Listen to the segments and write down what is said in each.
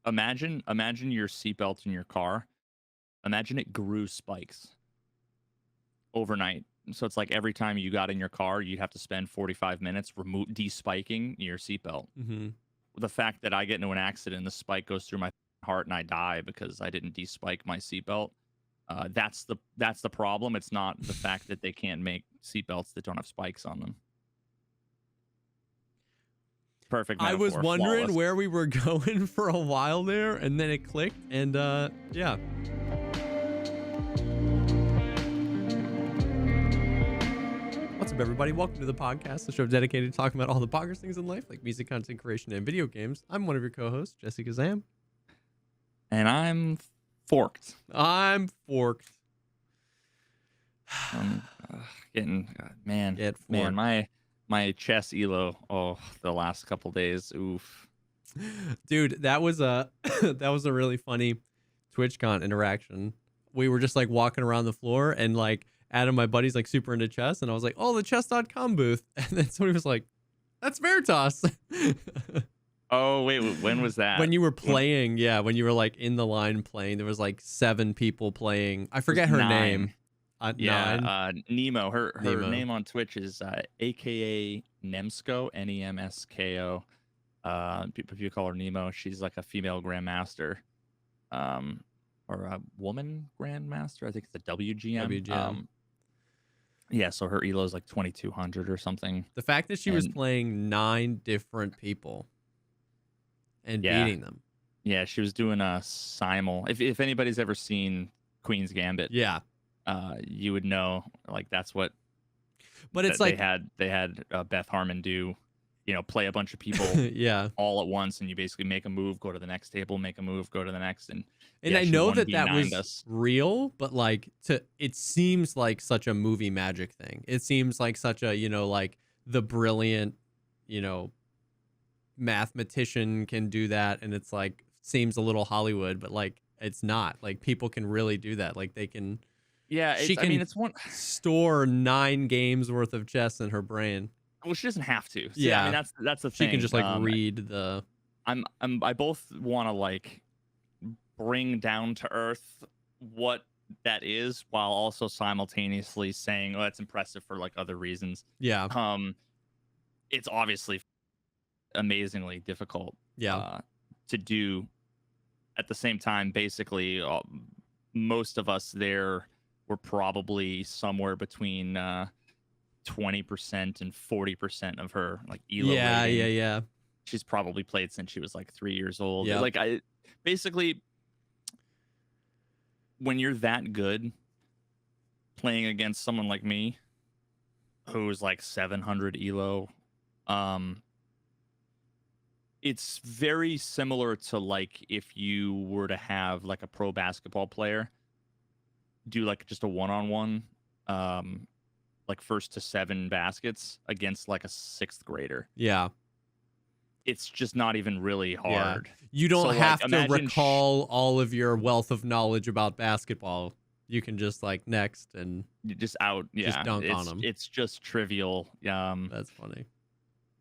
Imagine your seatbelt in your car. Imagine it grew spikes overnight. So it's like every time you got in your car, you'd have to spend 45 minutes despiking your seatbelt. Mm-hmm. The fact that I get into an accident, the spike goes through my heart and I die because I didn't despike my seatbelt. That's the problem. It's not the fact that they can't make seatbelts that don't have spikes on them. Perfect I was metaphor, wondering flawless. where we were going for a while there, and then it clicked, and yeah. What's up, everybody? Welcome to the podcast, the show dedicated to talking about all the bonkers things in life, like music, content creation, and video games. I'm one of your co-hosts, Jesse Kazam. And I'm forked. I'm forked. I'm getting man, Get man, forked. my chess elo. Oh, the last couple days. Oof. Dude, that was a that was a really funny TwitchCon interaction. We were just like walking around the floor, and like Adam, my buddy's like super into chess, and I was like, oh, the chess.com booth. And then somebody was like, that's Veritas. Oh wait, when was that? When you were playing, yeah, when you were like in the line playing, there was like 7 people playing. I forget her 9. name. Yeah, 9. Nemo. Her Nemo. name on Twitch is AKA Nemsko, Nemsko. People call her Nemo. She's like a female grandmaster, or a woman grandmaster. I think it's a WGM. WGM. Yeah, so her elo is like 2200 or something. The fact that she was playing 9 different people and beating them. Yeah, she was doing a simul. If anybody's ever seen Queen's Gambit, yeah, you would know, like, that's what. But it's like they had Beth Harmon do, play a bunch of people yeah, all at once, and you basically make a move, go to the next table, make a move, go to the next, and I know that was us. real, but like it seems like such a movie magic thing. It seems like such a like the brilliant mathematician can do that, and it's like seems a little Hollywood, but like it's not. Like people can really do that. Like they can. Yeah, it's one store 9 games worth of chess in her brain. Well, she doesn't have to. See, yeah, I mean that's the thing. She can just like read the. I both want to like bring down to earth what that is, while also simultaneously saying, "Oh, that's impressive" for like other reasons. Yeah. It's obviously amazingly difficult. Yeah. To do. At the same time, basically, most of us there were probably somewhere between 20% and 40% of her like elo rating. Yeah. She's probably played since she was like 3 years old. Yep. Like basically, when you're that good playing against someone like me, who's like 700 elo, it's very similar to like if you were to have like a pro basketball player do like just a one-on-one, like 1st to 7 baskets against like a 6th grader. Yeah. It's just not even really hard. Yeah. You don't have to recall all of your wealth of knowledge about basketball. You can just like next and just out. Yeah. Just dunk on them. It's just trivial. That's funny.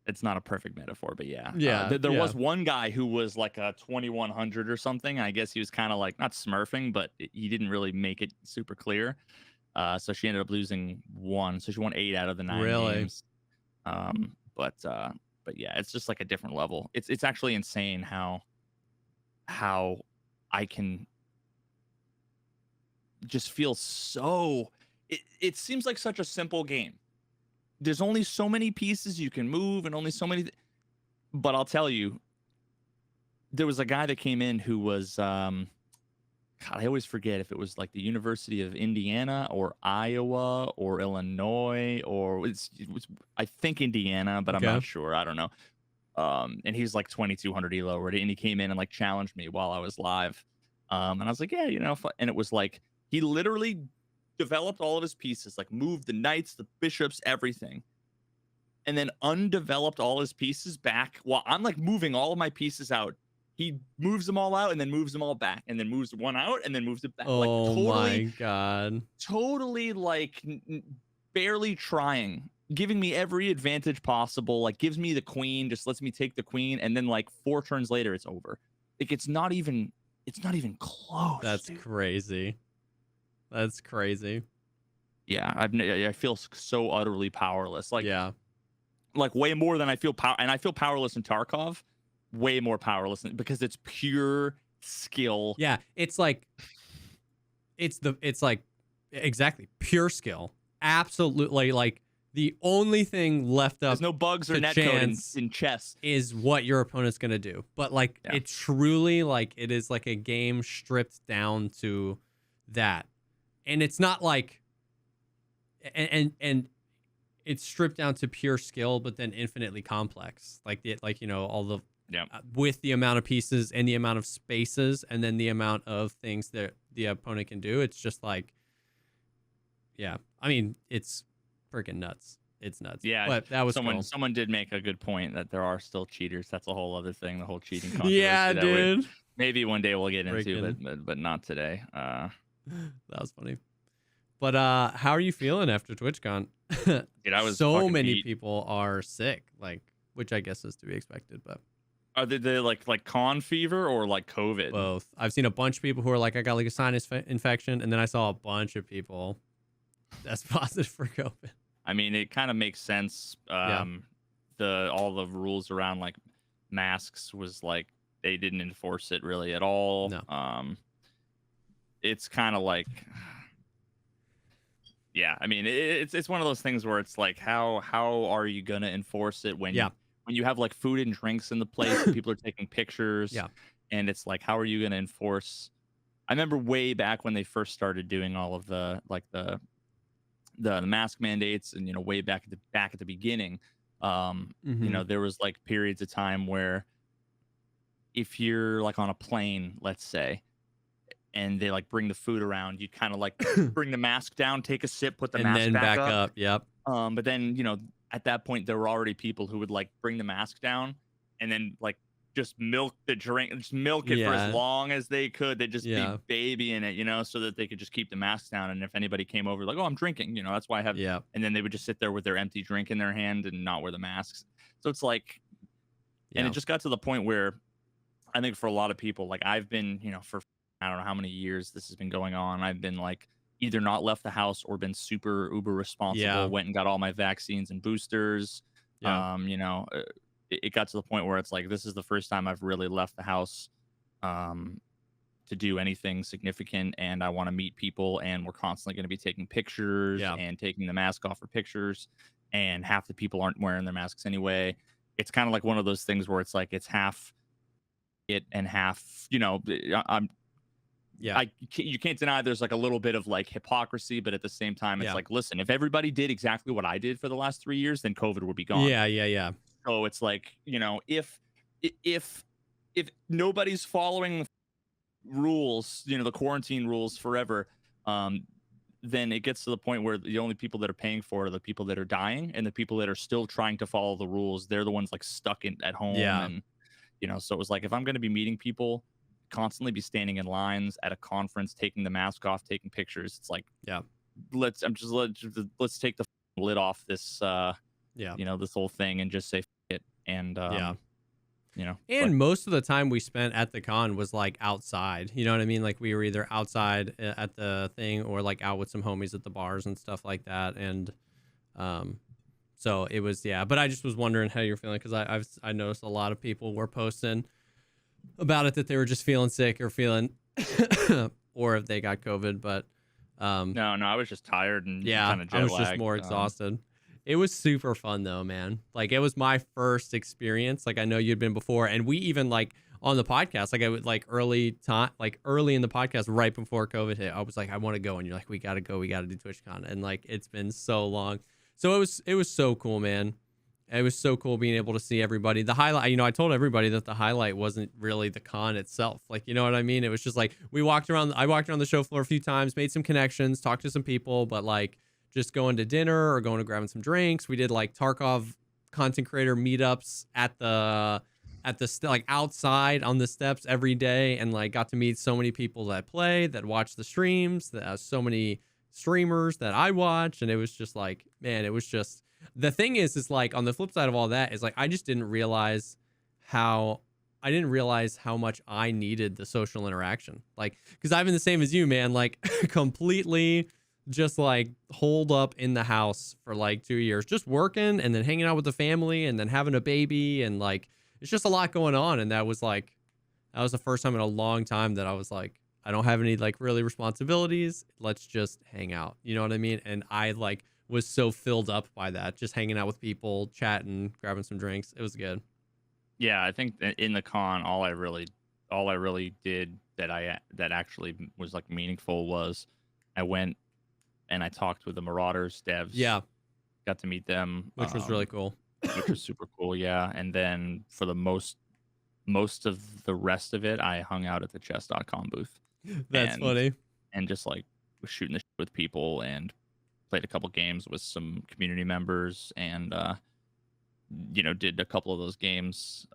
It's not a perfect metaphor, but yeah. Yeah. There was one guy who was like a 2100 or something. I guess he was kind of like not smurfing, but he didn't really make it super clear. So she ended up losing 1. So she won 8 out of the 9 games. But yeah, it's just like a different level. It's actually insane how I can just feel so. It seems like such a simple game. There's only so many pieces you can move, and only so many. But I'll tell you, there was a guy that came in who was, God, I always forget if it was like the University of Indiana or Iowa or Illinois or it was I think Indiana, but I'm not sure. I don't know. And he's like 2200 elo already, and he came in and like challenged me while I was live. And I was like, yeah, and it was like he literally developed all of his pieces, like moved the knights, the bishops, everything, and then undeveloped all his pieces back while I'm like moving all of my pieces out. He moves them all out and then moves them all back, and then moves one out and then moves it back. Oh, like totally, my God. Totally like barely trying, giving me every advantage possible, like gives me the queen, just lets me take the queen, and then like 4 turns later it's over. Like it's not even close. That's dude. crazy. That's crazy. Yeah, I feel so utterly powerless. Yeah. Like way more than I feel and I feel powerless in Tarkov, way more powerless because it's pure skill. Yeah, it's like it's like exactly pure skill. Absolutely, like the only thing left up There's no bugs or to netcode in chess chess. is what your opponent's gonna do. But like Yeah. it truly like it is like a game stripped down to that, and it's not like and it's stripped down to pure skill, but then infinitely complex. Like like you know all the Yeah. with the amount of pieces and the amount of spaces, and then the amount of things that the opponent can do. It's just like, yeah. I mean, it's freaking nuts. It's nuts. Yeah, but that was cool. someone did make a good point that there are still cheaters. That's a whole other thing, the whole cheating controversy. Yeah, that dude. maybe one day we'll get into, Freaking. but not today. That was funny. But how are you feeling after TwitchCon? Dude, I was so fucking many beat. people are sick, like, which I guess is to be expected, but Are they like con fever or like COVID? both. I've seen a bunch of people who are like, I got like a sinus infection, and then I saw a bunch of people that's positive for COVID. I mean, it kind of makes sense. Yeah. All the rules around like masks was like they didn't enforce it really at all. No. It's kind of like, yeah. I mean, it's one of those things where it's like, how are you gonna enforce it when you have like food and drinks in the place, and people are taking pictures, Yeah. and it's like, how are you gonna enforce? I remember way back when they first started doing all of the like the mask mandates, and you know, way back at the beginning, you know, there was like periods of time where if you're like on a plane, let's say, and they like bring the food around, you kind of like bring the mask down, take a sip, put the and mask then back up. Yep. But then, you know, at that point there were already people who would like bring the mask down and then like just milk the drink, just milk it for as long as they could. They'd just be babying it, you know, so that they could just keep the masks down. And if anybody came over like, oh, I'm drinking, you know, that's why I have, and then they would just sit there with their empty drink in their hand and not wear the masks. So it's like, and it just got to the point where I think for a lot of people, like I've been, you know, for I don't know how many years this has been going on. I've been like either not left the house or been super uber responsible, went and got all my vaccines and boosters. You know, it got to the point where it's like, this is the first time I've really left the house to do anything significant, and I want to meet people, and we're constantly going to be taking pictures and taking the mask off for pictures, and half the people aren't wearing their masks anyway. It's kind of like one of those things where it's like it's half it and half, you know, you can't deny there's like a little bit of like hypocrisy, but at the same time, it's like, listen, if everybody did exactly what I did for the last 3 years, then COVID would be gone. Yeah. So it's like, you know, if nobody's following the rules, you know, the quarantine rules forever, then it gets to the point where the only people that are paying for it are the people that are dying, and the people that are still trying to follow the rules, they're the ones like stuck at home. And, you know, so it was like, if I'm going to be meeting people, constantly be standing in lines at a conference, taking the mask off, taking pictures, it's like, let's take the lid off this, you know, this whole thing and just say it. And, you know, and most of the time we spent at the con was like outside, you know what I mean? Like we were either outside at the thing or like out with some homies at the bars and stuff like that. And, so it was, but I just was wondering how you're feeling, because I noticed a lot of people were posting about it that they were just feeling sick or feeling, or if they got COVID. But no, I was just tired and kind of jet I was lagged. just more exhausted. It was super fun though, man. Like it was my first experience. Like I know you'd been before, and we even like on the podcast, like I would like early in the podcast right before COVID hit, I was like, I want to go, and you're like, we gotta go, we gotta do TwitchCon, and like it's been so long. So it was so cool, man. It was so cool being able to see everybody. The highlight, you know, I told everybody that the highlight wasn't really the con itself. Like, you know what I mean? It was just like I walked around the show floor a few times, made some connections, talked to some people, but like just going to dinner or going to grabbing some drinks. We did like Tarkov content creator meetups at the like outside on the steps every day, and like got to meet so many people that play, that watch the streams, that so many streamers that I watch, and it was just like, man, it was just, the thing is like on the flip side of all that is like I just didn't realize how I didn't realize how much I needed the social interaction. Like, because I've been the same as you, man. Like, completely just like holed up in the house for like 2 years, just working and then hanging out with the family and then having a baby. And like, it's just a lot going on. And that was the first time in a long time that I was like, I don't have any like really responsibilities. Let's just hang out. You know what I mean? And I like was so filled up by that, just hanging out with people, chatting, grabbing some drinks. It was good. Yeah, I think in the con, all I really did that actually was like meaningful was I went and I talked with the Marauders devs. Yeah, Got to meet them, which was really cool. which was super cool. Yeah, and then for the most of the rest of it, I hung out at the chess.com booth That's and funny. just like was shooting the shit with people and played a couple games with some community members and did a couple of those games.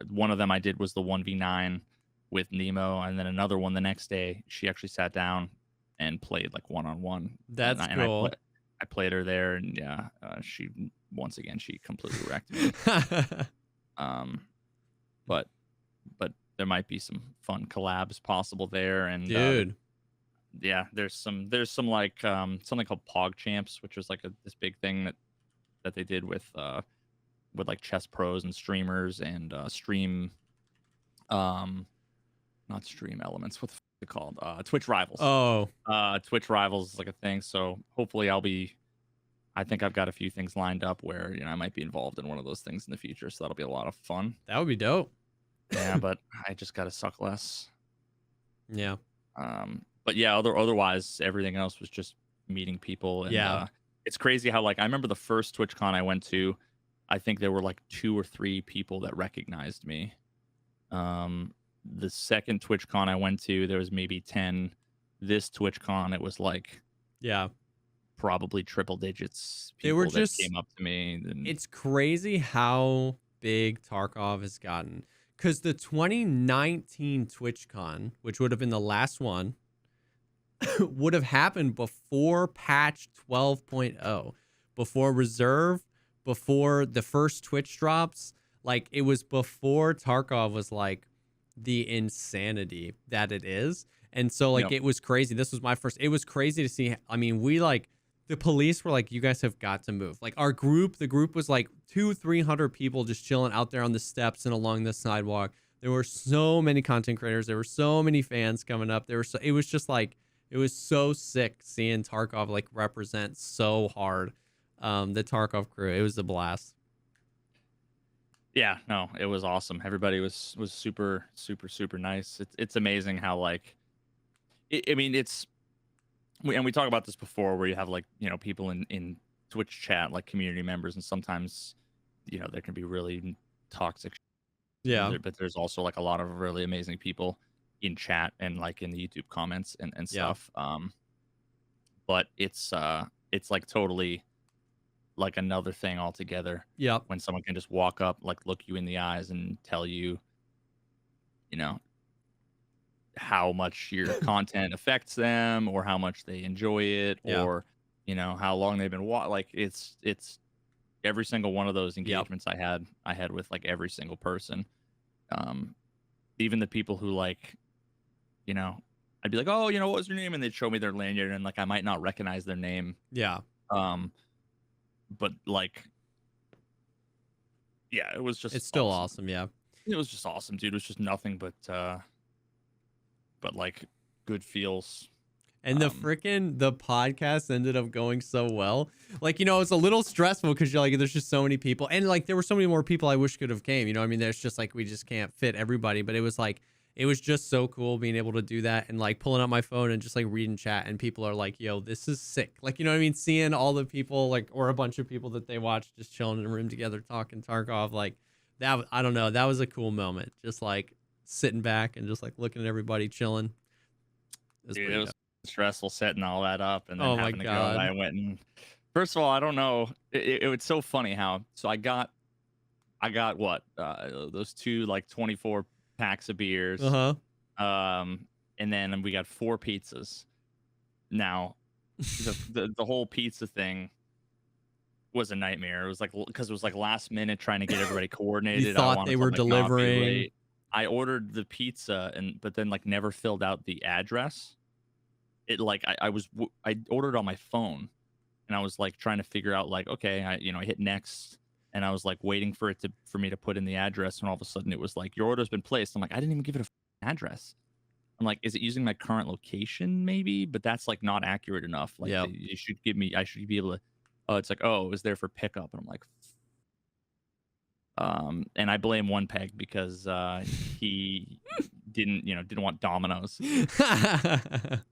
One of them I did was the 1v9 with Nemo, and then another one the next day she actually sat down and played like one-on-one. That's and cool. I played her there, and yeah, she once again she completely wrecked me. But there might be some fun collabs possible there, and Dude. yeah, there's some like something called Pog Champs, which was like this big thing that they did with like chess pros and streamers and stream not stream elements, what the f- is it called, Twitch Rivals. Oh, Twitch Rivals is like a thing, so hopefully I think I've got a few things lined up where I might be involved in one of those things in the future, so that'll be a lot of fun. that would be dope. Yeah, but I just gotta suck less. Yeah. But yeah, otherwise everything else was just meeting people. And Yeah. it's crazy how like I remember the first TwitchCon I went to, I think there were like 2 or 3 people that recognized me. The second TwitchCon I went to, there was maybe 10. This TwitchCon, it was like Yeah. probably triple digits. They were People that just came up to me. And It's crazy how big Tarkov has gotten. Because the 2019 TwitchCon, which would have been the last one, would have happened before patch 12.0, before reserve, before the first Twitch drops. Like, it was before Tarkov was like the insanity that it is. And so like Yep. it was crazy. This was my first. It was crazy to see. I mean, we like the police were like, you guys have got to move. Like our group, the group was like 200-300 people just chilling out there on the steps and along the sidewalk. There were so many content creators. There were so many fans coming up. It was just like, it was so sick seeing Tarkov like represent so hard. The Tarkov crew, it was a blast. Yeah, no, it was awesome. Everybody was super nice. It's amazing how like I mean we talk about this before where you have like people in Twitch chat like community members, and sometimes there can be really toxic Yeah. but there's also like a lot of really amazing people in chat and like in the YouTube comments and Yeah. stuff. But it's like totally like another thing altogether Yep. when someone can just walk up, like look you in the eyes and tell you how much your content affects them or how much they enjoy it. Yeah. Or how long they've been like it's every single one of those engagements I had with like every single person. Even the people who like I'd be like, oh, what was your name, and they'd show me their lanyard and like I might not recognize their name. Yeah. But like yeah, it was just It's still awesome. Yeah. It was just awesome, dude. It was just nothing but like good feels. And the podcast ended up going so well. Like, it's a little stressful because you're like, there's just so many people. And like, there were so many more people I wish could have came. I mean, there's just like, we just can't fit everybody. But it was like, it was just so cool being able to do that and like pulling out my phone and just like reading chat. And people are like, yo, this is sick. Like, you know what I mean? Seeing all the people like, or a bunch of people that they watch just chilling in a room together, talking Tarkov. Like that, I don't know. That was a cool moment. Just like sitting back and just like looking at everybody chilling. It was stressful setting all that up and then Oh my having to go. God. And I went and first of all, I don't know. It was so funny how I got what those 2 like 24 packs of beers. And then we got 4 pizzas. Now the whole pizza thing, was a nightmare. It was like because it was like last minute trying to get everybody You coordinated. I thought wanted they to were like not be delivering. late. I ordered the pizza but then like never filled out the address. It like I ordered on my phone and I was like trying to figure out like okay, I hit next and I was like waiting for me to put in the address and all of a sudden it was like your order's been placed. I'm like I didn't even give it a address. I'm like, is it using my current location maybe? But that's like not accurate enough. Like Yep. you should give me I should be able to oh it's like oh it was there for pickup and I'm like and I blame one peg because he didn't want Domino's.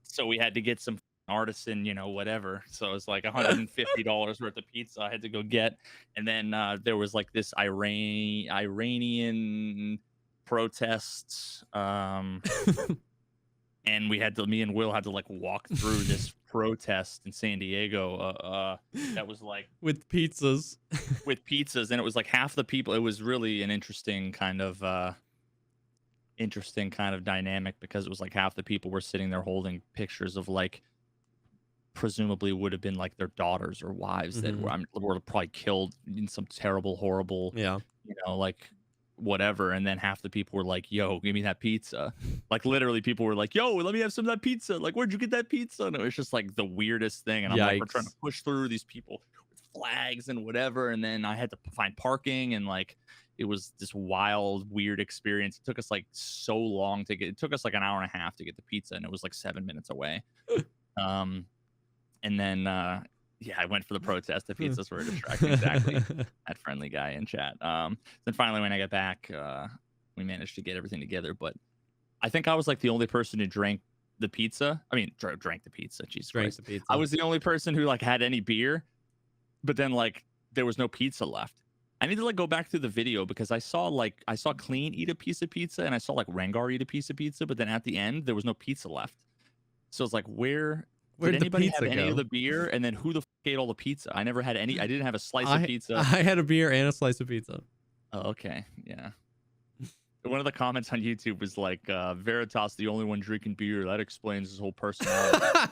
So we had to get some artisan, whatever. So it's like $150 worth of pizza I had to go get. And then there was like this Iranian protests. And me and Will had to like walk through this protest in San Diego. That was like With pizzas. with pizzas, and it was like half the people. It was really an interesting kind of dynamic because it was like half the people were sitting there holding pictures of like presumably would have been like their daughters or wives that were probably killed in some terrible, horrible, Yeah. like whatever. And then half the people were like, "Yo, give me that pizza." Like literally, people were like, "Yo, let me have some of that pizza." Like, where'd you get that pizza? And it was just like the weirdest thing. And I'm like, we're trying to push through these people with flags and whatever. And then I had to find parking and like. It was this wild, weird experience. It took us like so long to get. It took us like an hour and a half to get the pizza, and it was like 7 minutes away. And then yeah, I went for the protest. The pizzas were a distraction. Exactly. That friendly guy in chat. Then finally, when I got back, we managed to get everything together. But I think I was like the only person who drank the pizza. I mean, drank the pizza. Jesus Christ. The pizza. I was the only person who like had any beer, but then like there was no pizza left. I need to like go back through the video because I saw Clean eat a piece of pizza and I saw like Rengar eat a piece of pizza, but then at the end there was no pizza left. So it's like where'd did anybody have any of the beer? And then who the ate all the pizza? I never had any. I didn't have a slice of pizza. I had a beer and a slice of pizza. Oh, okay. Yeah. One of the comments on YouTube was like, Veritas, the only one drinking beer. That explains his whole personality.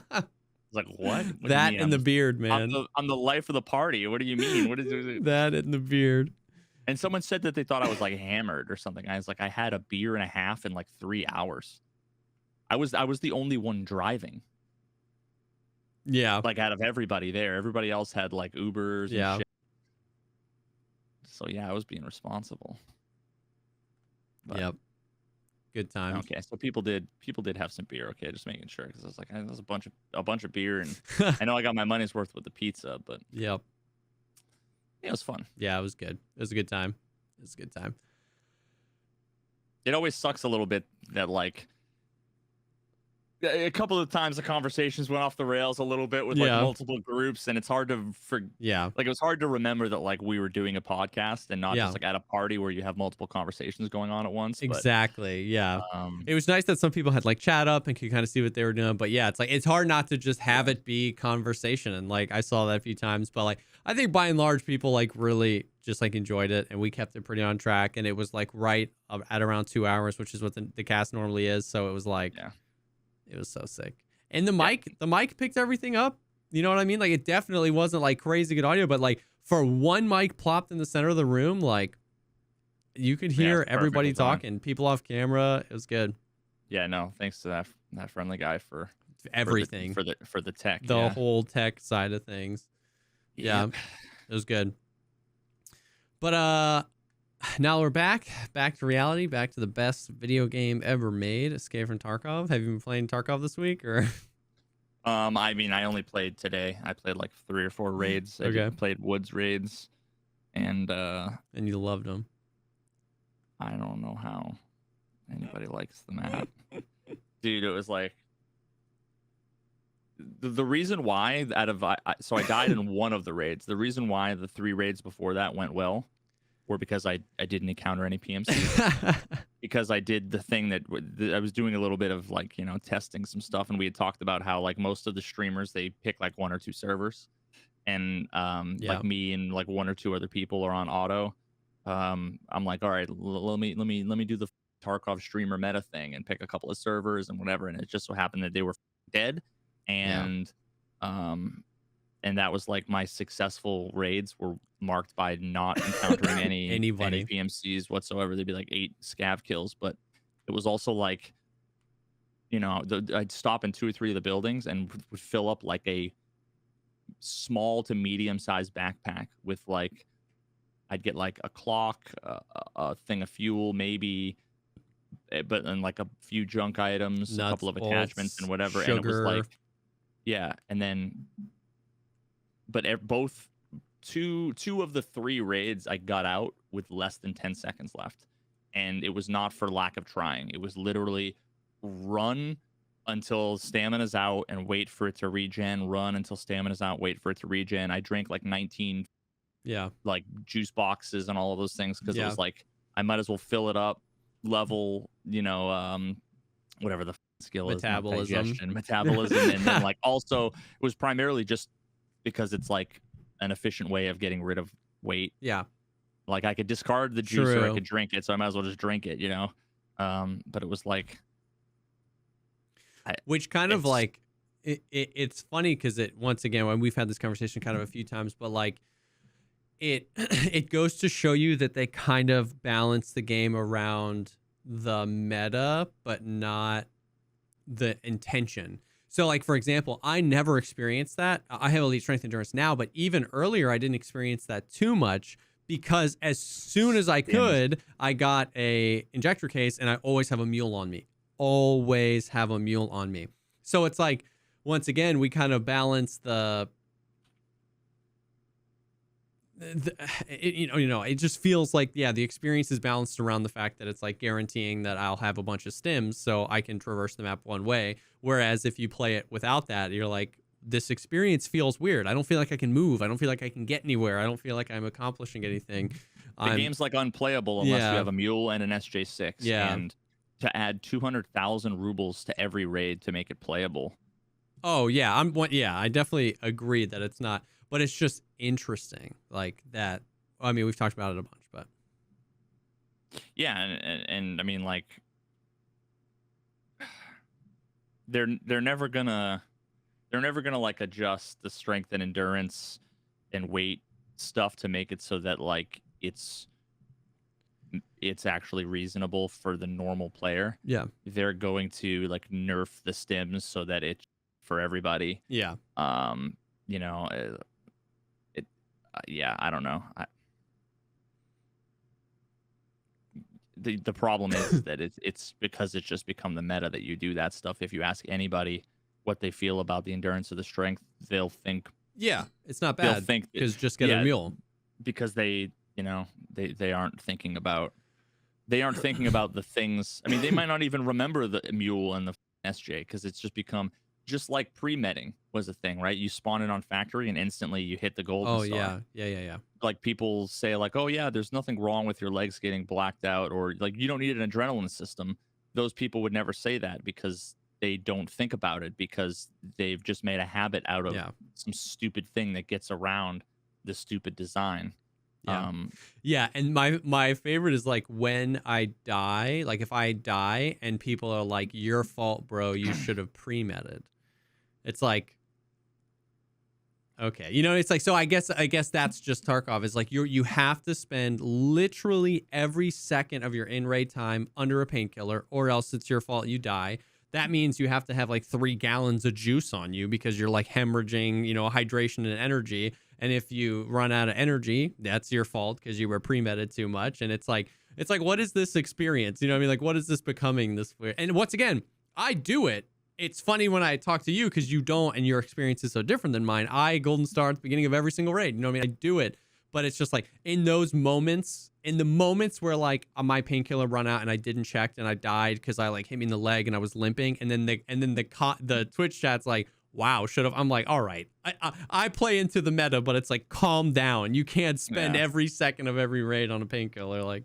Like, what? That and the beard, man. I'm the life of the party. What do you mean? What is it? That and the beard. And someone said that they thought I was like hammered or something. I was like, I had a beer and a half in like 3 hours. I was the only one driving. Yeah. Like out of everybody there, everybody else had like Ubers. And shit. So yeah, I was being responsible. But, yep. Good time. Okay, so people did have some beer. Okay, just making sure because I was like, there's a bunch of beer, and I know I got my money's worth with the pizza, but yep, yeah, it was fun. Yeah, it was good. It was a good time. It always sucks a little bit that like a couple of times the conversations went off the rails a little bit with like multiple groups, and it's hard to like it was hard to remember that like we were doing a podcast and not just like at a party where you have multiple conversations going on at once. Exactly. But, it was nice that some people had like chat up and could kind of see what they were doing, but yeah, it's like it's hard not to just have it be conversation. And like I saw that a few times, but like I think by and large people like really just like enjoyed it, and we kept it pretty on track, and it was like right at around 2 hours, which is what the cast normally is. So it was like it was so sick. And the mic picked everything up. You know what I mean? Like it definitely wasn't like crazy good audio, but like for one mic plopped in the center of the room, like you could hear everybody talking, people off camera. It was good. Yeah, no, thanks to that friendly guy for everything, for the tech, the whole tech side of things. Yeah, it was good. But now we're back to reality, back to the best video game ever made, Escape from Tarkov. Have you been playing Tarkov this week, or? I mean, I only played today. I played like 3 or 4 raids. I played woods raids, and you loved them. I don't know how anybody likes the map, dude. It was like the reason why so I died in one of the raids. The reason why the 3 raids before that went well. Or because I didn't encounter any PMC, because I did the thing that I was doing a little bit of like, testing some stuff. And we had talked about how like most of the streamers, they pick like 1 or 2 servers, and like me and like 1 or 2 other people are on auto. I'm like, all right, let me do the Tarkov streamer meta thing and pick a couple of servers and whatever. And it just so happened that they were dead. And and that was like my successful raids were marked by not encountering any Anybody. PMCs whatsoever. They'd be like 8 scav kills, but it was also like, you know, I'd stop in 2 or 3 of the buildings and would fill up like a small to medium sized backpack with like, I'd get like a clock, a thing of fuel, maybe, but then like a few junk items, Nuts, a couple of attachments bolts, and whatever. sugar. And it was like, yeah. And then, but both two of the 3 raids I got out with less than 10 seconds left. And it was not for lack of trying. It was literally run until stamina's out and wait for it to regen, run until stamina's out, wait for it to regen. I drank like 19 like juice boxes and all of those things because it was like I might as well fill it up, level, you know, whatever the skill Metabolism. is, metabolism, and then like also it was primarily just because it's like an efficient way of getting rid of weight. Yeah. Like I could discard the juice or I could drink it, so I might as well just drink it, you know. But it was like, which kind of like it's funny because it, once again, when we've had this conversation kind of a few times, but like it goes to show you that they kind of balance the game around the meta, but not the intention. So like, for example, I never experienced that. I have elite strength endurance now, but even earlier, I didn't experience that too much because as soon as I could, I got a injector case and I always have a mule on me. Always have a mule on me. So it's like, once again, we kind of balance it just feels like, yeah, the experience is balanced around the fact that it's like guaranteeing that I'll have a bunch of stims so I can traverse the map one way. Whereas if you play it without that, you're like, this experience feels weird. I don't feel like I can move. I don't feel like I can get anywhere. I don't feel like I'm accomplishing anything. The game's like unplayable unless you have a mule and an SJ6. Yeah. And to add 200,000 rubles to every raid to make it playable. Oh yeah, I definitely agree that it's not, but it's just interesting like that. I mean, we've talked about it a bunch, but yeah, and I mean, like, they're never gonna like adjust the strength and endurance and weight stuff to make it so that like it's actually reasonable for the normal player. Yeah, they're going to like nerf the stims so that it's for everybody. Yeah. You know, yeah, I don't know. The problem is that it's because it's just become the meta that you do that stuff. If you ask anybody what they feel about the endurance or the strength, they'll think, yeah, it's not bad. They'll think because just get a mule. Because they, you know, they aren't thinking about the things. I mean, they might not even remember the mule and the SJ because it's just become just like pre-metting was a thing, right? You spawn it on factory and instantly you hit the golden star. Yeah. Like people say like, oh yeah, there's nothing wrong with your legs getting blacked out, or like you don't need an adrenaline system. Those people would never say that because they don't think about it because they've just made a habit out of some stupid thing that gets around the stupid design. Yeah, and my favorite is like when I die, like if I die and people are like, your fault, bro, you should have pre-meted. It's like, okay, you know, it's like, so I guess that's just Tarkov. Is like you have to spend literally every second of your in-raid time under a painkiller, or else it's your fault, you die. That means you have to have like 3 gallons of juice on you because you're like hemorrhaging, you know, hydration and energy. And if you run out of energy, that's your fault because you were pre-meted too much. And it's like, what is this experience? You know what I mean? Like, what is this becoming this weird? And once again, I do it. It's funny when I talk to you because you don't, and your experience is so different than mine. I golden star at the beginning of every single raid. You know what I mean? I do it, but it's just like in those moments, in the moments where like my painkiller run out and I didn't check and I died because I like hit me in the leg and I was limping, and then the Twitch chat's like, wow, should have. I'm like, all right, I play into the meta, but it's like, calm down. You can't spend every second of every raid on a painkiller. Like,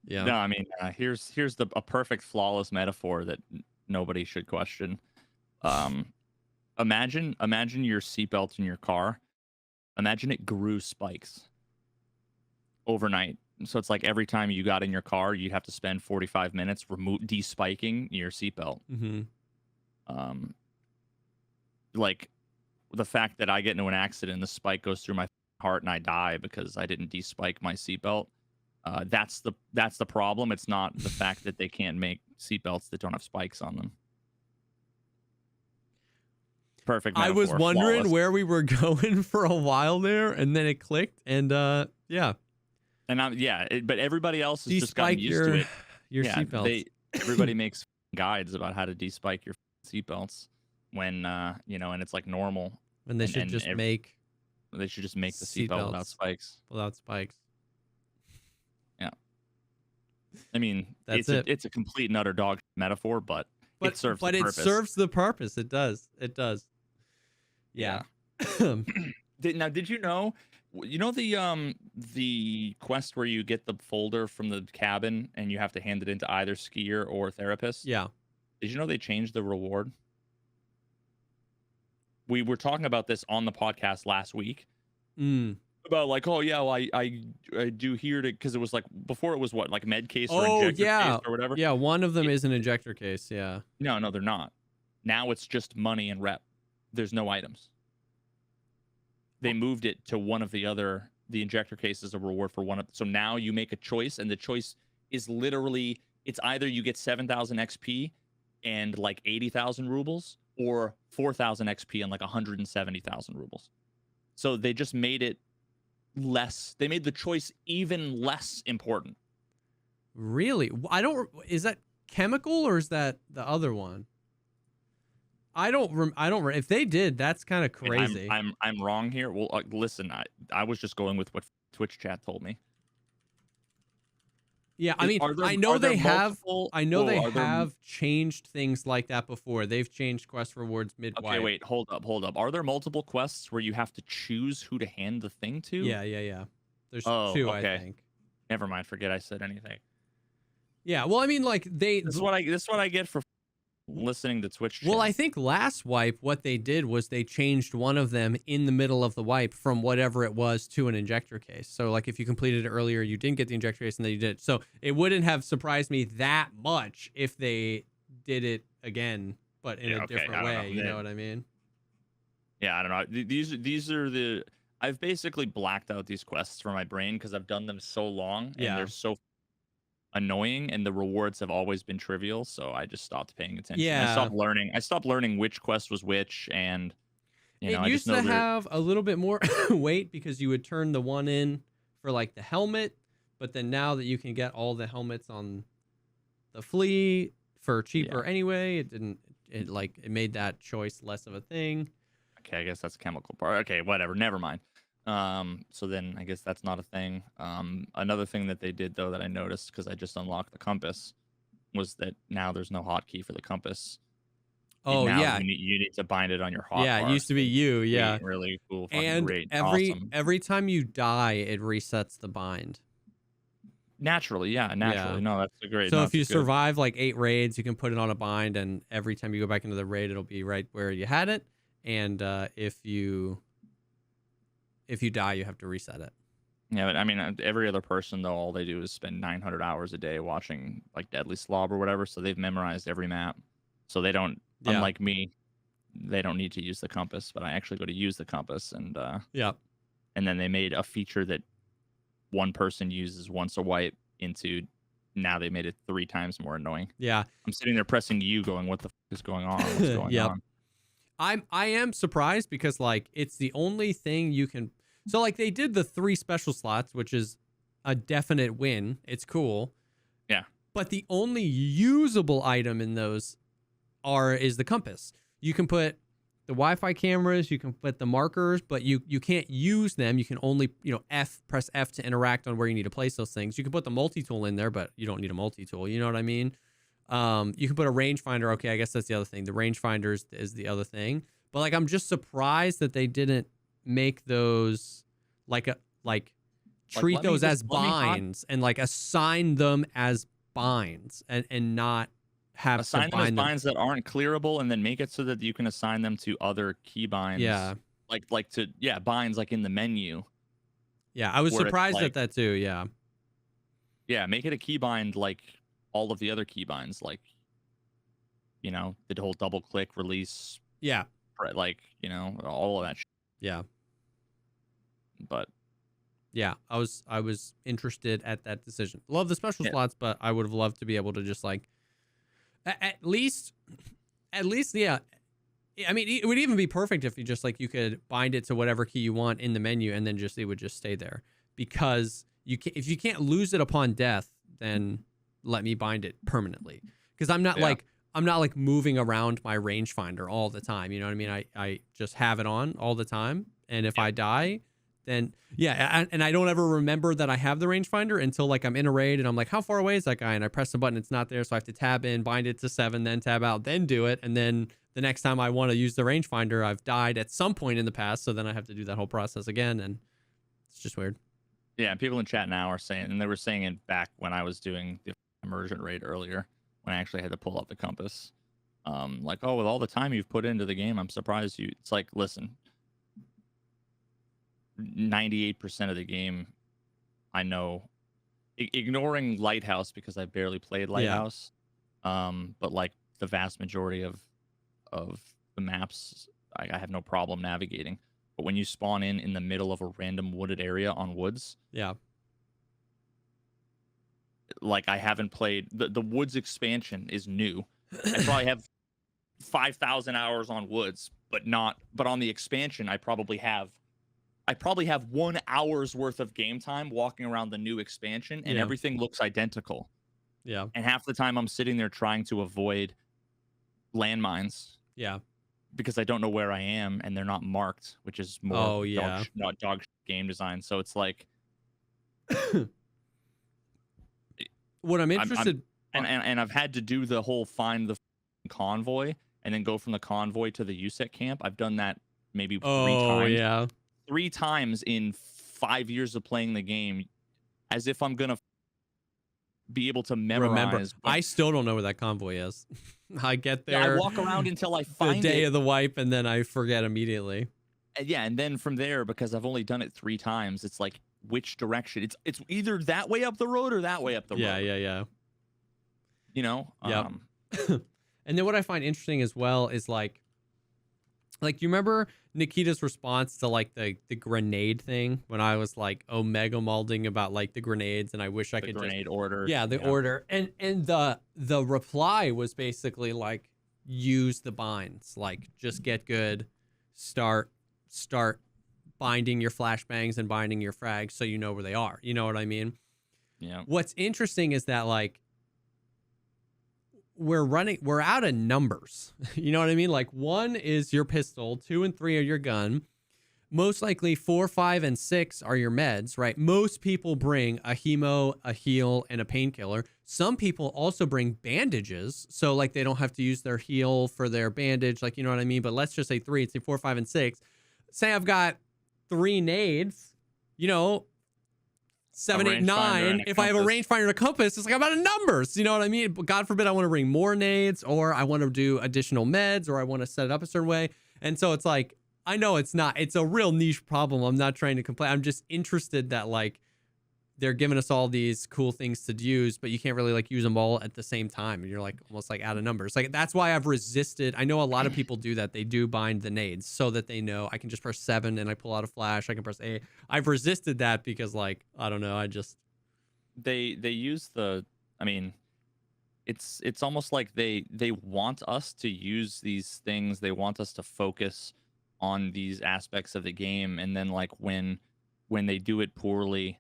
yeah. No, I mean, here's a perfect flawless metaphor that nobody should question. Imagine your seatbelt in your car. Imagine it grew spikes overnight. So it's like every time you got in your car, you'd have to spend 45 minutes despiking your seatbelt. Mm-hmm. Like the fact that I get into an accident, the spike goes through my heart and I die because I didn't de-spike my seatbelt. That's the problem. It's not the fact that they can't make seatbelts that don't have spikes on them. Perfect I metaphor. was wondering Flawless. where we were going for a while there, and then it clicked, and yeah. And but everybody else has just gotten De-spike used to it. your seatbelts. Everybody makes guides about how to de-spike your seatbelts when and it's like normal. And they should just make They should just make the seatbelt without spikes. Without spikes. Yeah. I mean, it's a complete and utter dog metaphor, but it serves the purpose. It serves the purpose. It does. It does. Yeah. Now, did you know the quest where you get the folder from the cabin and you have to hand it into either skier or therapist? Yeah. Did you know they changed the reward? We were talking about this on the podcast last week. About like, oh yeah, well, I do here to, because it was like before it was what, like med case or injector case or whatever. Yeah, one of them is an injector case. Yeah. No, they're not. Now it's just money and rep. There's no items. They moved it to one of the injector case is a reward for one of. So now you make a choice, and the choice is literally, it's either you get 7,000 XP and like 80,000 rubles, or 4,000 XP and like 170,000 rubles. So they just made it less. They made the choice even less important. Really? Is that chemical or is that the other one? I don't. If they did, that's kind of crazy. I'm wrong here. Well, listen, I was just going with what Twitch chat told me. Yeah, I mean, I know they have changed things like that before. They've changed quest rewards mid-wipe. Okay, wait, hold up. Are there multiple quests where you have to choose who to hand the thing to? Yeah. There's two, okay. I think. Never mind. Forget I said anything. Yeah, well, I mean, like this is what I get for listening to Twitch chat. Well, I think last wipe, what they did was they changed one of them in the middle of the wipe from whatever it was to an injector case. So, like, if you completed it earlier, you didn't get the injector case, and then you did. So it wouldn't have surprised me that much if they did it again, but in a different way. You know what I mean? Yeah, I don't know. These are the. I've basically blacked out these quests from my brain because I've done them so long, and they're so annoying, and the rewards have always been trivial, so I just stopped paying attention. I stopped learning which quest was which, and it used to have a little bit more weight because you would turn the one in for like the helmet, but then now that you can get all the helmets on the fleet for cheaper anyway, it made that choice less of a thing. Okay, I guess that's a chemical part. Okay, whatever, never mind. So then I guess that's not a thing. Another thing that they did though that I noticed because I just unlocked the compass was that now there's no hotkey for the compass. Oh yeah, you need to bind it on your hotbar. Yeah, it used to be you. Yeah, really cool. And great, every time you die, it resets the bind. Naturally. No, that's a great. So if you survive like 8 raids, you can put it on a bind, and every time you go back into the raid, it'll be right where you had it. And if you die, you have to reset it. Yeah, but I mean, every other person though, all they do is spend 900 hours a day watching like Deadly Slob or whatever, so they've memorized every map. So they don't, unlike me, they don't need to use the compass. But I actually go to use the compass, and and then they made a feature that one person uses once a wipe into. Now they made it 3 times more annoying. Yeah, I'm sitting there pressing U, going, "What the is going on? What's going on?" I am surprised because like it's the only thing you can. So like they did the 3 special slots, which is a definite win. It's cool. Yeah. But the only usable item in those is the compass. You can put the Wi-Fi cameras, you can put the markers, but you can't use them. You can only, press F to interact on where you need to place those things. You can put the multi-tool in there, but you don't need a multi-tool. You know what I mean? You can put a rangefinder. Okay, I guess that's the other thing. The rangefinder is the other thing. But like, I'm just surprised that they didn't make those treat those as binds and like assign them as binds and not have assign them as binds that aren't clearable, and then make it so that you can assign them to other key binds. Yeah. Binds like in the menu. Yeah, I was surprised at that too. Yeah. Yeah, make it a key bind like all of the other key binds, like the whole double click release. Yeah. like, you know, all of that shit. Yeah. But Yeah, I was interested at that decision. Love the special yeah, slots, but I would have loved to be able to just like at least yeah. I mean, it would even be perfect if you just like you could bind it to whatever key you want in the menu, and then just it would just stay there. Because if you can't lose it upon death, then let me bind it permanently. Because I'm not yeah, like moving around my rangefinder all the time. You know what I mean? I just have it on all the time, and if yeah, I die, then yeah, and I don't ever remember that I have the rangefinder until like I'm in a raid and I'm like, how far away is that guy? And I press the button, it's not there, so I have to tab in, bind it to 7, then tab out, then do it, and then the next time I want to use the rangefinder, I've died at some point in the past, so then I have to do that whole process again, and it's just weird. yeah. People in chat now are saying, and they were saying it back when I was doing the immersion raid earlier, when I actually had to pull up the compass. Like, oh, with all the time you've put into the game, I'm surprised you. It's like, listen, 98% of the game, I know, ignoring Lighthouse because I barely played Yeah, Lighthouse. But like the vast majority of the maps, I have no problem navigating. But when you spawn in the middle of a random wooded area on woods, yeah, like I haven't played the woods expansion is new. I probably have 5,000 hours on woods, but on the expansion I probably have 1 hour's worth of game time walking around the new expansion, and yeah, everything looks identical. yeah, And half the time I'm sitting there trying to avoid landmines yeah. because I don't know where I am and they're not marked, which is more Oh yeah. not dog game design. So it's like What I'm I'm interested and I've had to do the whole find the convoy and then go from the convoy to the USEC camp. I've done that maybe oh yeah. 3 times in 5 years of playing the game, as if I'm gonna be able to Remember, memorize. I still don't know where that convoy is. I get Yeah, I there walk around until I the find day it. of the wipe, and then I forget immediately. Yeah, and then from there, because I've only done it 3 times, it's like which direction? It's either that way up the road or that way up the Yeah, road. yeah. You know? Yep. And then what I find interesting as well is like you remember Nikita's response to like the grenade thing when I was like omega malding about like the grenades, and I wish I The could grenade just order. yeah, the order, and the reply was basically like use the binds, like just get good, start binding your flashbangs and binding your frags so you know where they are. You know what I mean? Yeah. What's interesting is that like we're out of numbers. You know what I mean? Like 1 is your pistol, 2 and 3 are your gun. Most likely 4, 5, and 6 are your meds, right? Most people bring a hemo, a heal, and a painkiller. Some people also bring bandages, so like they don't have to use their heal for their bandage, like, you know what I mean? But let's just say 3, it's say 4, 5, and 6. Say I've got 3 nades, you know, 7, 8, 9. If I have a rangefinder and a compass, it's like I'm out of numbers. You know what I mean? But God forbid I want to bring more nades, or I want to do additional meds, or I want to set it up a certain way. And so it's like, I know it's a real niche problem. I'm not trying to complain. I'm just interested that like they're giving us all these cool things to use, but you can't really like use them all at the same time. And you're like almost like out of numbers. Like that's why I've resisted. I know a lot of people do that. They do bind the nades so that they know I can just press 7 and I pull out a flash. I can press A. I've resisted that because like, I don't know. I just, They use I mean, it's almost like they want us to use these things. They want us to focus on these aspects of the game, and then like when they do it poorly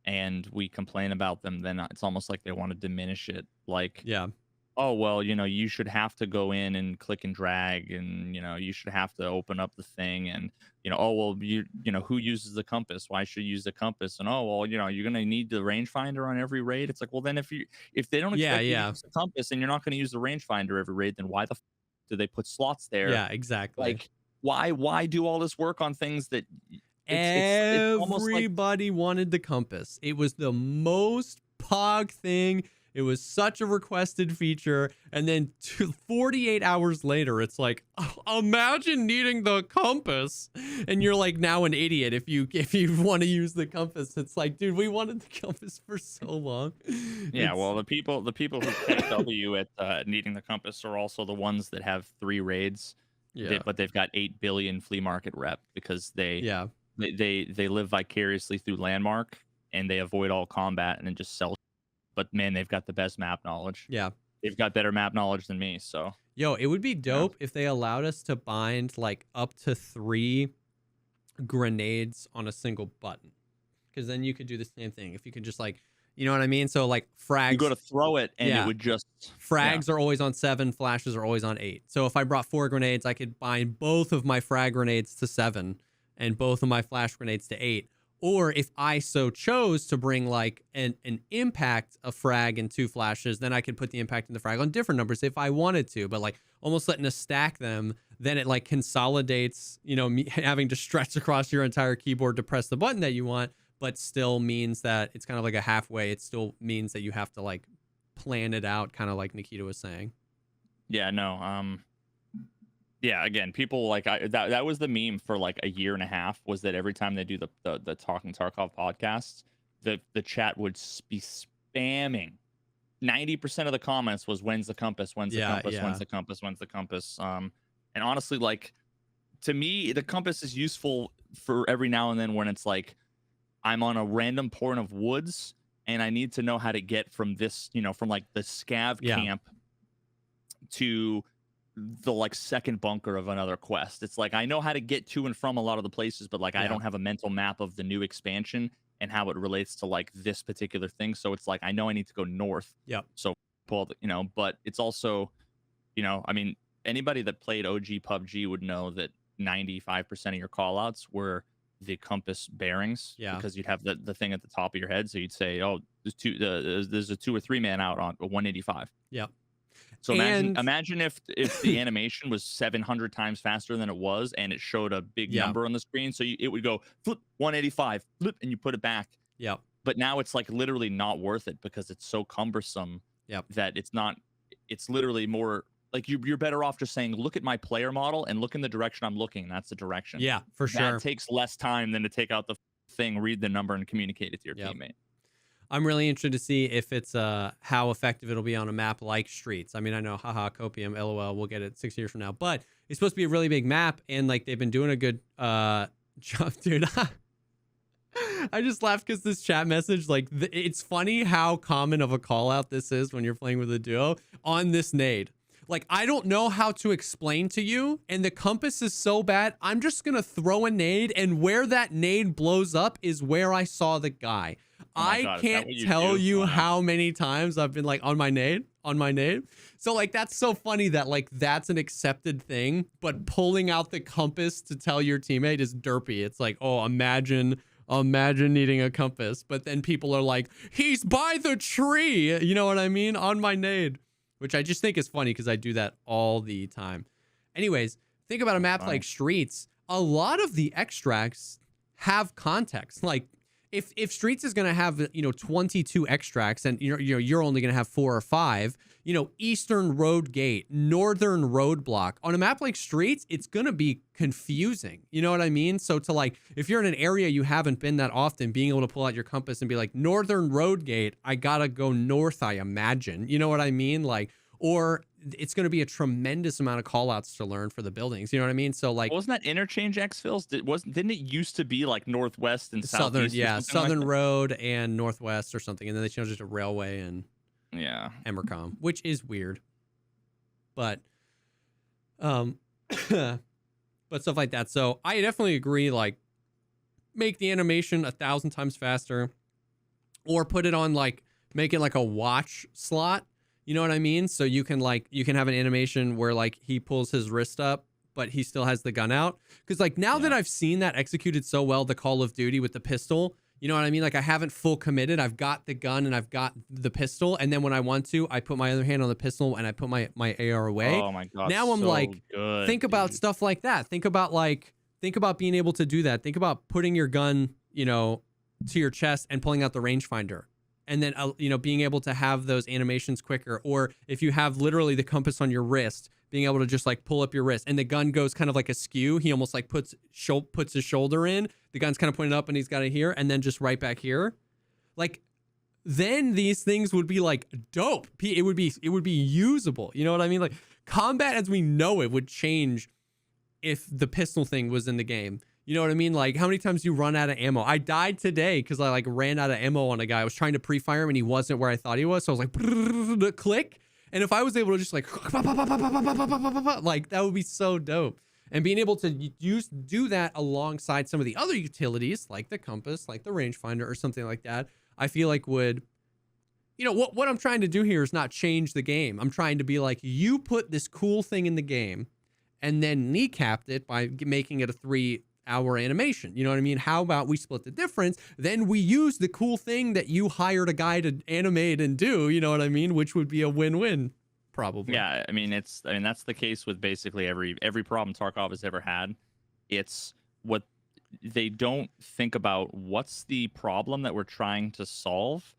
and we complain about them, then it's almost like they want to diminish it. Like, yeah, oh well, you know, you should have to go in and click and drag, and you know, you should have to open up the thing, and you know, oh well, you know, who uses the compass? Why should you use the compass? And oh well, you know, you're gonna need the rangefinder on every raid. It's like, well, then if they don't expect you to use the compass and you're not gonna use the rangefinder every raid, then why the do they put slots there? Yeah, exactly. Like, why do all this work on things that it's almost like everybody wanted the compass. It was the most pog thing. It was such a requested feature. And then 48 hours later, it's like, oh, imagine needing the compass. And you're like now an idiot if you want to use the compass. It's like, dude, we wanted the compass for so long. yeah, well, the people who catch W at needing the compass are also the ones that have 3 raids Yeah. But they've got 8 billion flea market rep because they live vicariously through Landmark and they avoid all combat and then just sell. But man, they've got the best map knowledge. Yeah. They've got better map knowledge than me. So Yo, it would be dope if they allowed us to bind like up to 3 grenades on a single button, because then you could do the same thing. If you could just like, you know what I mean? So like frags, you go to throw it and it would just frags are always on 7, flashes are always on 8. So if I brought 4 grenades, I could bind both of my frag grenades to 7 and both of my flash grenades to 8. Or if I so chose to bring like an impact, a frag and 2 flashes, then I could put the impact and the frag on different numbers if I wanted to. But like almost letting us stack them, then it like consolidates, you know, me having to stretch across your entire keyboard to press the button that you want, but still means that it's kind of like a halfway. It still means that you have to like plan it out, kind of like Nikita was saying. Yeah, no. Yeah, again, people like that was the meme for like a year and a half, was that every time they do the Talking Tarkov podcasts, the chat would be spamming. 90% of the comments was when's the compass, when's the compass, when's the compass, when's the compass. And honestly, like to me, the compass is useful for every now and then when it's like I'm on a random point of woods and I need to know how to get from this, you know, from like the scav camp to the like second bunker of another quest. It's like I know how to get to and from a lot of the places, but like I don't have a mental map of the new expansion and how it relates to like this particular thing. So it's like I know I need to go north. So pull, you know, but it's also, you know, I mean, anybody that played OG PUBG would know that 95% of your callouts were the compass bearings. Because you'd have the thing at the top of your head. So you'd say, oh, there's a 2 or 3 man out on 185. So imagine if the animation was 700 times faster than it was, and it showed a big number on the screen. So it would go flip 185, flip, and you put it back. But now it's like literally not worth it because it's so cumbersome that it's not. It's literally more like you're better off just saying, look at my player model and look in the direction I'm looking. That's the direction. For sure. That takes less time than to take out the thing, read the number, and communicate it to your teammate. I'm really interested to see if it's how effective it'll be on a map like Streets. I mean, I know, haha, copium, lol, we'll get it 6 years from now, but it's supposed to be a really big map, and like they've been doing a good job, dude. I just laughed because this chat message, like, it's funny how common of a call out this is when you're playing with a duo on this nade. Like, I don't know how to explain to you, and the compass is so bad, I'm just gonna throw a nade, and where that nade blows up is where I saw the guy. I can't tell you how many times I've been like on my nade. So like, that's so funny that like that's an accepted thing, but pulling out the compass to tell your teammate is derpy. It's like, oh, imagine needing a compass, but then people are like, he's by the tree. You know what I mean? On my nade, which I just think is funny because I do that all the time. Anyways, think about a map like Streets. A lot of the extracts have context. Like, if Streets is going to have, you know, 22 extracts and you're only going to have 4 or 5, you know, Eastern Road Gate, Northern Roadblock, on a map like Streets, it's going to be confusing. You know what I mean? So to like, if you're in an area you haven't been that often, being able to pull out your compass and be like, Northern Road Gate, I got to go north, I imagine. You know what I mean? Like, or it's going to be a tremendous amount of call outs to learn for the buildings. You know what I mean? So like, wasn't that interchange exfils? Didn't it used to be like northwest and southern? Yeah, Southern like Road and northwest or something, and then they changed it to railway and Emercom, which is weird. But but stuff like that. So I definitely agree. Like, make the animation 1,000 times faster, or put it on like, make it like a watch slot. You know what I mean? So you can have an animation where like he pulls his wrist up, but he still has the gun out. Because like now that I've seen that executed so well, the Call of Duty with the pistol, you know what I mean? Like, I haven't full committed. I've got the gun and I've got the pistol. And then when I want to, I put my other hand on the pistol and I put my AR away. Oh my God. Now I'm so like, good, think about stuff like that. Think about being able to do that. Think about putting your gun, you know, to your chest and pulling out the rangefinder. And then, you know, being able to have those animations quicker. Or if you have literally the compass on your wrist, being able to just like pull up your wrist and the gun goes kind of like askew. He almost like puts his shoulder in. The gun's kind of pointed up and he's got it here and then just right back here. Like, then these things would be like dope. It would be usable. You know what I mean? Like, combat as we know it would change if the pistol thing was in the game. You know what I mean? Like, how many times you run out of ammo? I died today because I like ran out of ammo on a guy. I was trying to pre-fire him and he wasn't where I thought he was. So I was like, click. And if I was able to just like, like that would be so dope. And being able to do that alongside some of the other utilities, like the compass, like the rangefinder or something like that, I feel like would, you know, what I'm trying to do here is not change the game. I'm trying to be like, you put this cool thing in the game and then kneecapped it by making it a 3-hour animation. You know what I mean? How about we split the difference? Then we use the cool thing that you hired a guy to animate and do, you know what I mean? Which would be a win-win, probably. Yeah, I mean that's the case with basically every problem Tarkov has ever had. It's what they don't think about, what's the problem that we're trying to solve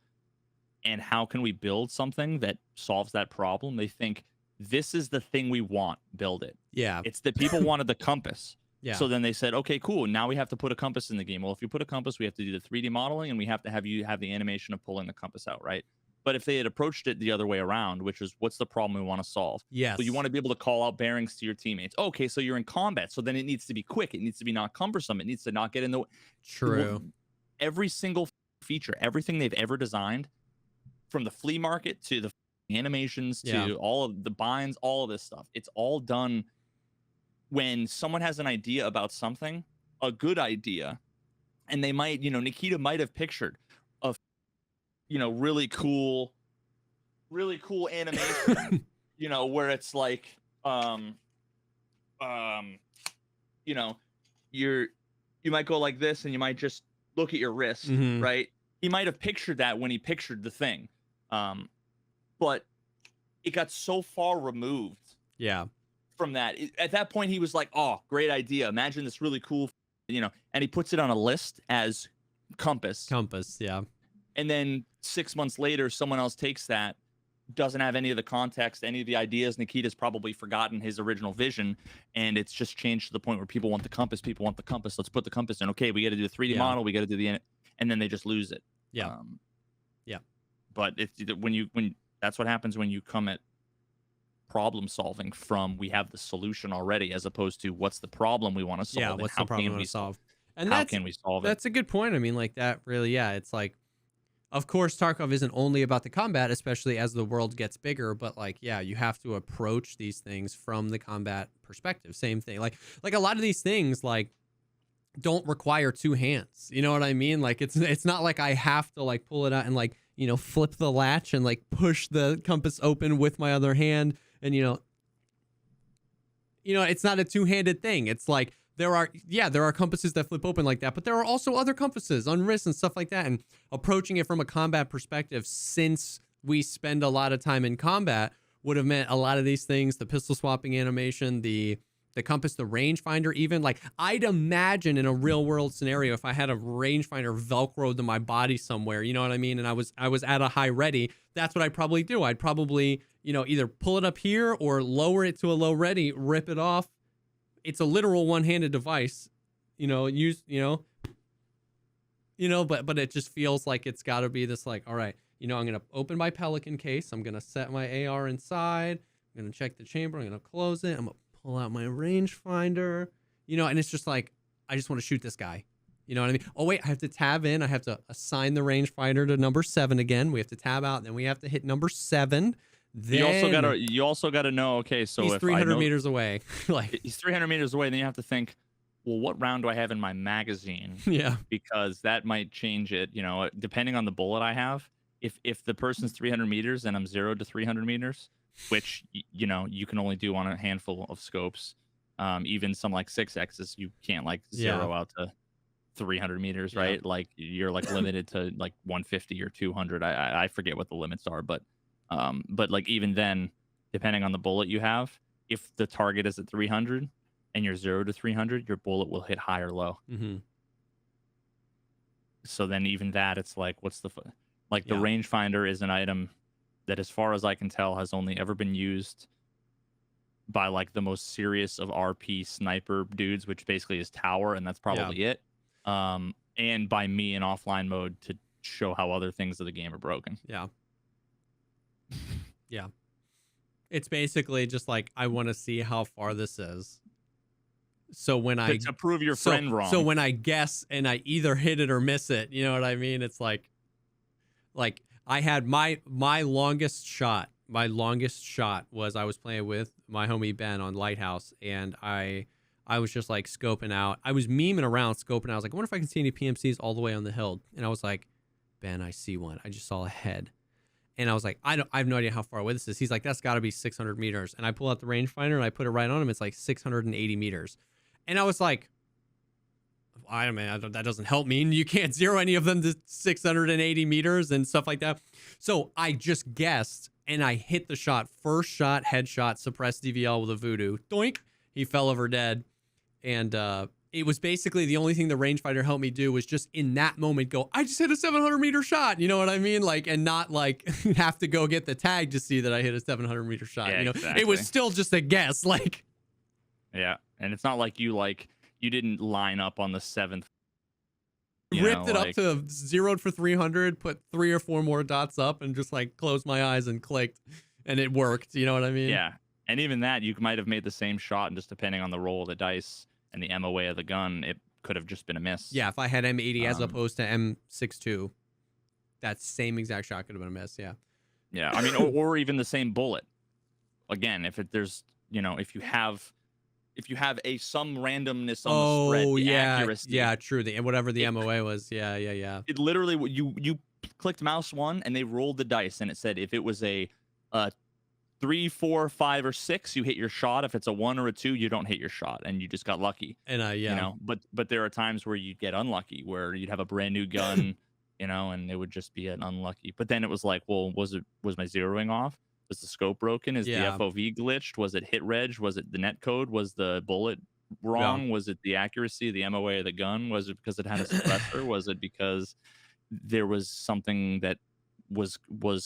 and how can we build something that solves that problem. They think this is the thing we want, build it. Yeah. It's that people wanted the compass. Yeah. So then they said, okay, cool. Now we have to put a compass in the game. Well, if you put a compass, we have to do the 3D modeling and we have to have you have the animation of pulling the compass out, right? But if they had approached it the other way around, which is what's the problem we want to solve? Yes. So you want to be able to call out bearings to your teammates. Okay, so you're in combat. So then it needs to be quick. It needs to be not cumbersome. It needs to not get in the way. True. Every single feature, everything they've ever designed, from the flea market to the animations to all of the binds, all of this stuff, it's all done when someone has an idea about something, a good idea, and they might, you know, Nikita might have pictured a, you know, really cool animation, you know, where it's like, you know, you might go like this and you might just look at your wrist, right? He might have pictured that when he pictured the thing. But it got so far removed from that. At that point, he was like, oh, great idea. Imagine this really cool, you know, and he puts it on a list as compass. Compass, yeah. And then 6 months later, someone else takes that, doesn't have any of the context, any of the ideas. Nikita's probably forgotten his original vision, and it's just changed to the point where people want the compass. People want the compass. Let's put the compass in. Okay, we got to do a 3D model. We got to do the, and then they just lose it. Yeah. But when that's what happens when you come at problem solving from, we have the solution already, as opposed to what's the problem we want to solve. Yeah, what's the problem we want to solve? And how can we solve it? That's a good point. I mean, like that really, yeah, it's like, of course, Tarkov isn't only about the combat, especially as the world gets bigger, but like, yeah, you have to approach these things from the combat perspective. Same thing. Like a lot of these things, like, don't require two hands. You know what I mean? Like it's not like I have to like pull it out and like, you know, flip the latch and like push the compass open with my other hand. And, you know, it's not a two-handed thing. It's like there are compasses that flip open like that, but there are also other compasses on wrists and stuff like that. And approaching it from a combat perspective, since we spend a lot of time in combat, would have meant a lot of these things, the pistol swapping animation, the compass, the rangefinder, even like I'd imagine in a real world scenario, if I had a rangefinder velcroed to my body somewhere, you know what I mean? And I was at a high ready, that's what I'd probably do. I'd probably, you know, either pull it up here or lower it to a low ready, rip it off. It's a literal one-handed device, you know, but it just feels like it's got to be this like, all right, you know, I'm going to open my Pelican case. I'm going to set my AR inside. I'm going to check the chamber. I'm going to close it. I'm going to pull out my rangefinder, you know, and it's just like, I just want to shoot this guy. You know what I mean? Oh, wait, I have to tab in. I have to assign the rangefinder to number 7 again. We have to tab out. Then we have to hit number 7. Then You also gotta know, okay, so he's if 300 meters away. Like he's 300 meters away, then you have to think, well, what round do I have in my magazine? Yeah. Because that might change it, you know, depending on the bullet I have. If the person's 300 meters and I'm 0 to 300 meters, which, you know, you can only do on a handful of scopes, even some like 6Xs, you can't like 0 out to 300 meters, right? Like you're like limited to like 150 or 200. I forget what the limits are, but like even then, depending on the bullet you have, if the target is at 300 and you're 0 to 300, your bullet will hit high or low. So then even that, it's like, what's the the rangefinder is an item that, as far as I can tell, has only ever been used by like the most serious of RP sniper dudes, which basically is tower, and that's probably it. And by me in offline mode to show how other things of the game are broken. It's basically just like, I want to see how far this is. So when I To prove your so friend wrong. so when I guess and I either hit it or miss it, you know what I mean? It's like I had my longest shot. My longest shot was I was playing with my homie Ben on Lighthouse, and I was just like scoping out. I was memeing around, scoping out. I was like, I wonder if I can see any PMCs all the way on the hill. And I was like, Ben, I see one. I just saw a head. And I was like, I have no idea how far away this is. He's like, that's got to be 600 meters. And I pull out the rangefinder and I put it right on him. It's like 680 meters. And I was like, I mean, that doesn't help me. You can't zero any of them to 680 meters and stuff like that. So I just guessed and I hit the shot. First shot, headshot, suppressed DVL with a voodoo. Doink. He fell over dead. And it was basically the only thing the rangefinder helped me do was just in that moment go, I just hit a 700-meter shot. You know what I mean? Like, and not like have to go get the tag to see that I hit a 700-meter shot. Yeah, you know, exactly. It was still just a guess. Like, yeah, and it's not like you didn't line up on the 7th. Ripped it up to zeroed for 300, put 3 or 4 more dots up, and just like closed my eyes and clicked, and it worked. You know what I mean? Yeah, and even that, you might have made the same shot, and just depending on the roll of the dice and the MOA of the gun, it could have just been a miss. Yeah, if I had M80 as opposed to M62, that same exact shot could have been a miss. Yeah. Yeah, I mean, or even the same bullet. Again, if you have some randomness on the spread, the accuracy. Yeah, true. Whatever the MOA was. Yeah. It literally, you clicked mouse 1 and they rolled the dice and it said if it was a 3, 4, 5, or 6, you hit your shot. If it's a 1 or a 2, you don't hit your shot, and you just got lucky. And but there are times where you'd get unlucky, where you'd have a brand new gun, and it would just be an unlucky. But then it was like, well, was my zeroing off? Was the scope broken? Is the FOV glitched? Was it hit reg? Was it the net code? Was the bullet wrong? Was it the accuracy, the MOA of the gun? Was it because it had a suppressor? Was it because there was something that was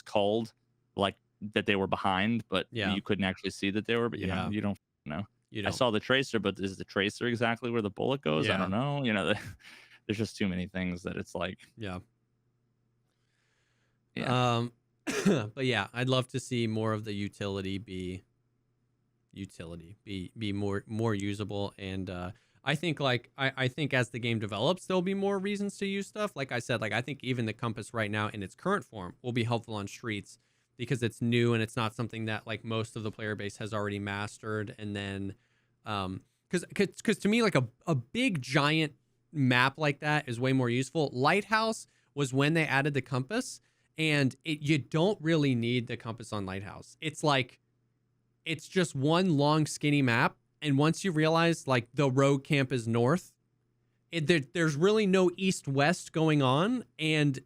called like that they were behind, but you couldn't actually see that they were? But you don't know. I saw the tracer, but is the tracer exactly where the bullet goes? I don't know. There's just too many things that it's like. Yeah. But yeah, I'd love to see more of the utility be more usable. And I think I think as the game develops, there'll be more reasons to use stuff. Like I said, I think even the compass right now in its current form will be helpful on streets because it's new and it's not something that like most of the player base has already mastered. And then because to me, like a big giant map like that is way more useful. Lighthouse was when they added the compass. And you don't really need the compass on Lighthouse. It's just one long skinny map. And once you realize like the rogue camp is north, there's really no east-west going on. And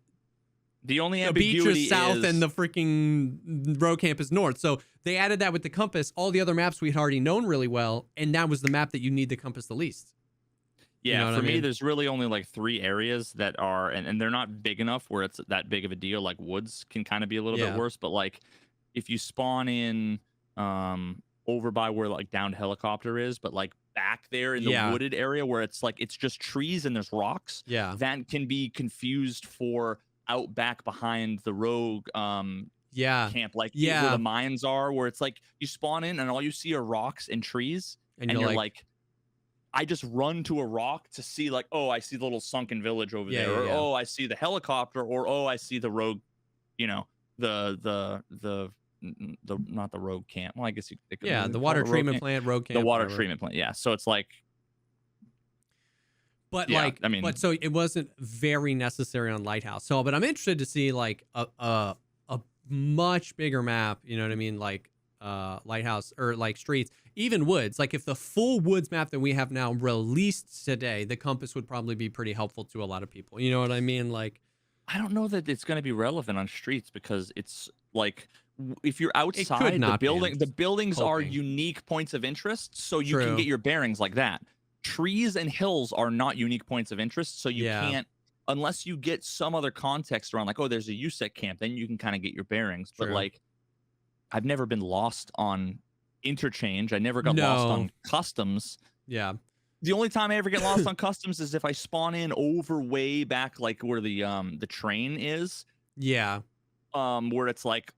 the only the beach ambiguity is south and the freaking rogue camp is north. So they added that with the compass. All the other maps we had already known really well. And that was the map that you need the compass the least. Yeah, for me, there's really only like 3 areas that are, and they're not big enough where it's that big of a deal. Like woods can kind of be a little bit worse, but like if you spawn in over by where like downed helicopter is, but like back there in the wooded area where it's like it's just trees and there's rocks, that can be confused for out back behind the rogue camp, like where the mines are, where it's like you spawn in and all you see are rocks and trees, and you're like I just run to a rock to see like, oh, I see the little sunken village over there, or oh, I see the helicopter, or oh, I see the rogue, the not the rogue camp. Well, I guess the water treatment plant, rogue camp, the water treatment plant. Yeah, so it's like, but but so it wasn't very necessary on Lighthouse. So, but I'm interested to see like a much bigger map. You know what I mean, like Lighthouse or like streets. Even woods, like if the full woods map that we have now released today, the compass would probably be pretty helpful to a lot of people. You know what I mean? Like, I don't know that it's going to be relevant on streets because it's like if you're outside the buildings are unique points of interest, so you can get your bearings like that. Trees and hills are not unique points of interest, so you can't unless you get some other context around like, oh, there's a USEC camp, then you can kind of get your bearings. But like, I've never been lost on interchange. I never got lost on customs. Yeah. The only time I ever get lost on customs is if I spawn in over way back, like where the train is. Yeah. Where it's like,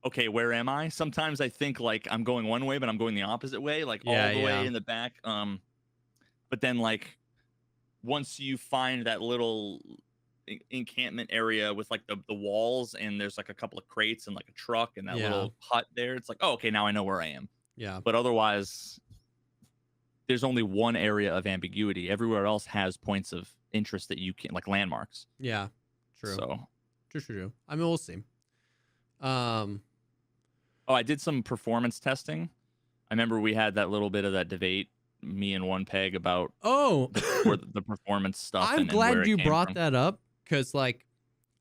okay, where am I? Sometimes I think like I'm going one way, but I'm going the opposite way, like all the way in the back. but then like once you find that little encampment area with like the walls and there's like a couple of crates and like a truck and that Yeah. little hut there, it's like, oh, okay, now I know where I am. Yeah. But otherwise, there's only one area of ambiguity. Everywhere else has points of interest that you can, like landmarks. Yeah. True. So, True. I mean, we'll see. oh, I did some performance testing. I remember we had that little bit of that debate, me and One Peg, about the performance stuff. I'm glad you brought that up, because like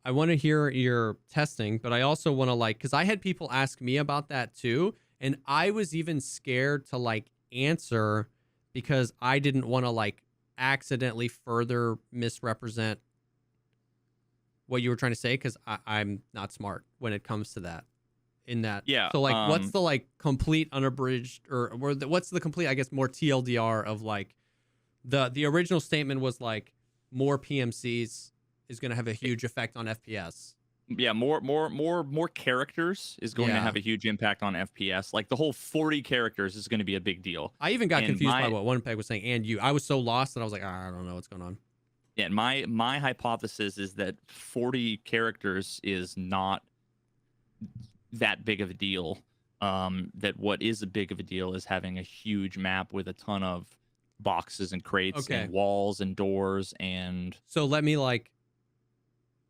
I want to hear your testing, but I also want to like, because I had people ask me about that too, and I was even scared to like answer because I didn't want to like accidentally further misrepresent what you were trying to say, because I'm not smart when it comes to that. In that, yeah. So like, what's the like complete unabridged, or what's the complete, I guess, more TLDR of like the original statement was like more PMCs is going to have a huge effect on FPS. Yeah, more characters is going to have a huge impact on FPS. Like the whole 40 characters is going to be a big deal. I even got confused by what One Peg was saying, and I was so lost that I was like, I don't know what's going on. Yeah, and my hypothesis is that 40 characters is not that big of a deal. That what is a big of a deal is having a huge map with a ton of boxes and crates and walls and doors. And so let me like,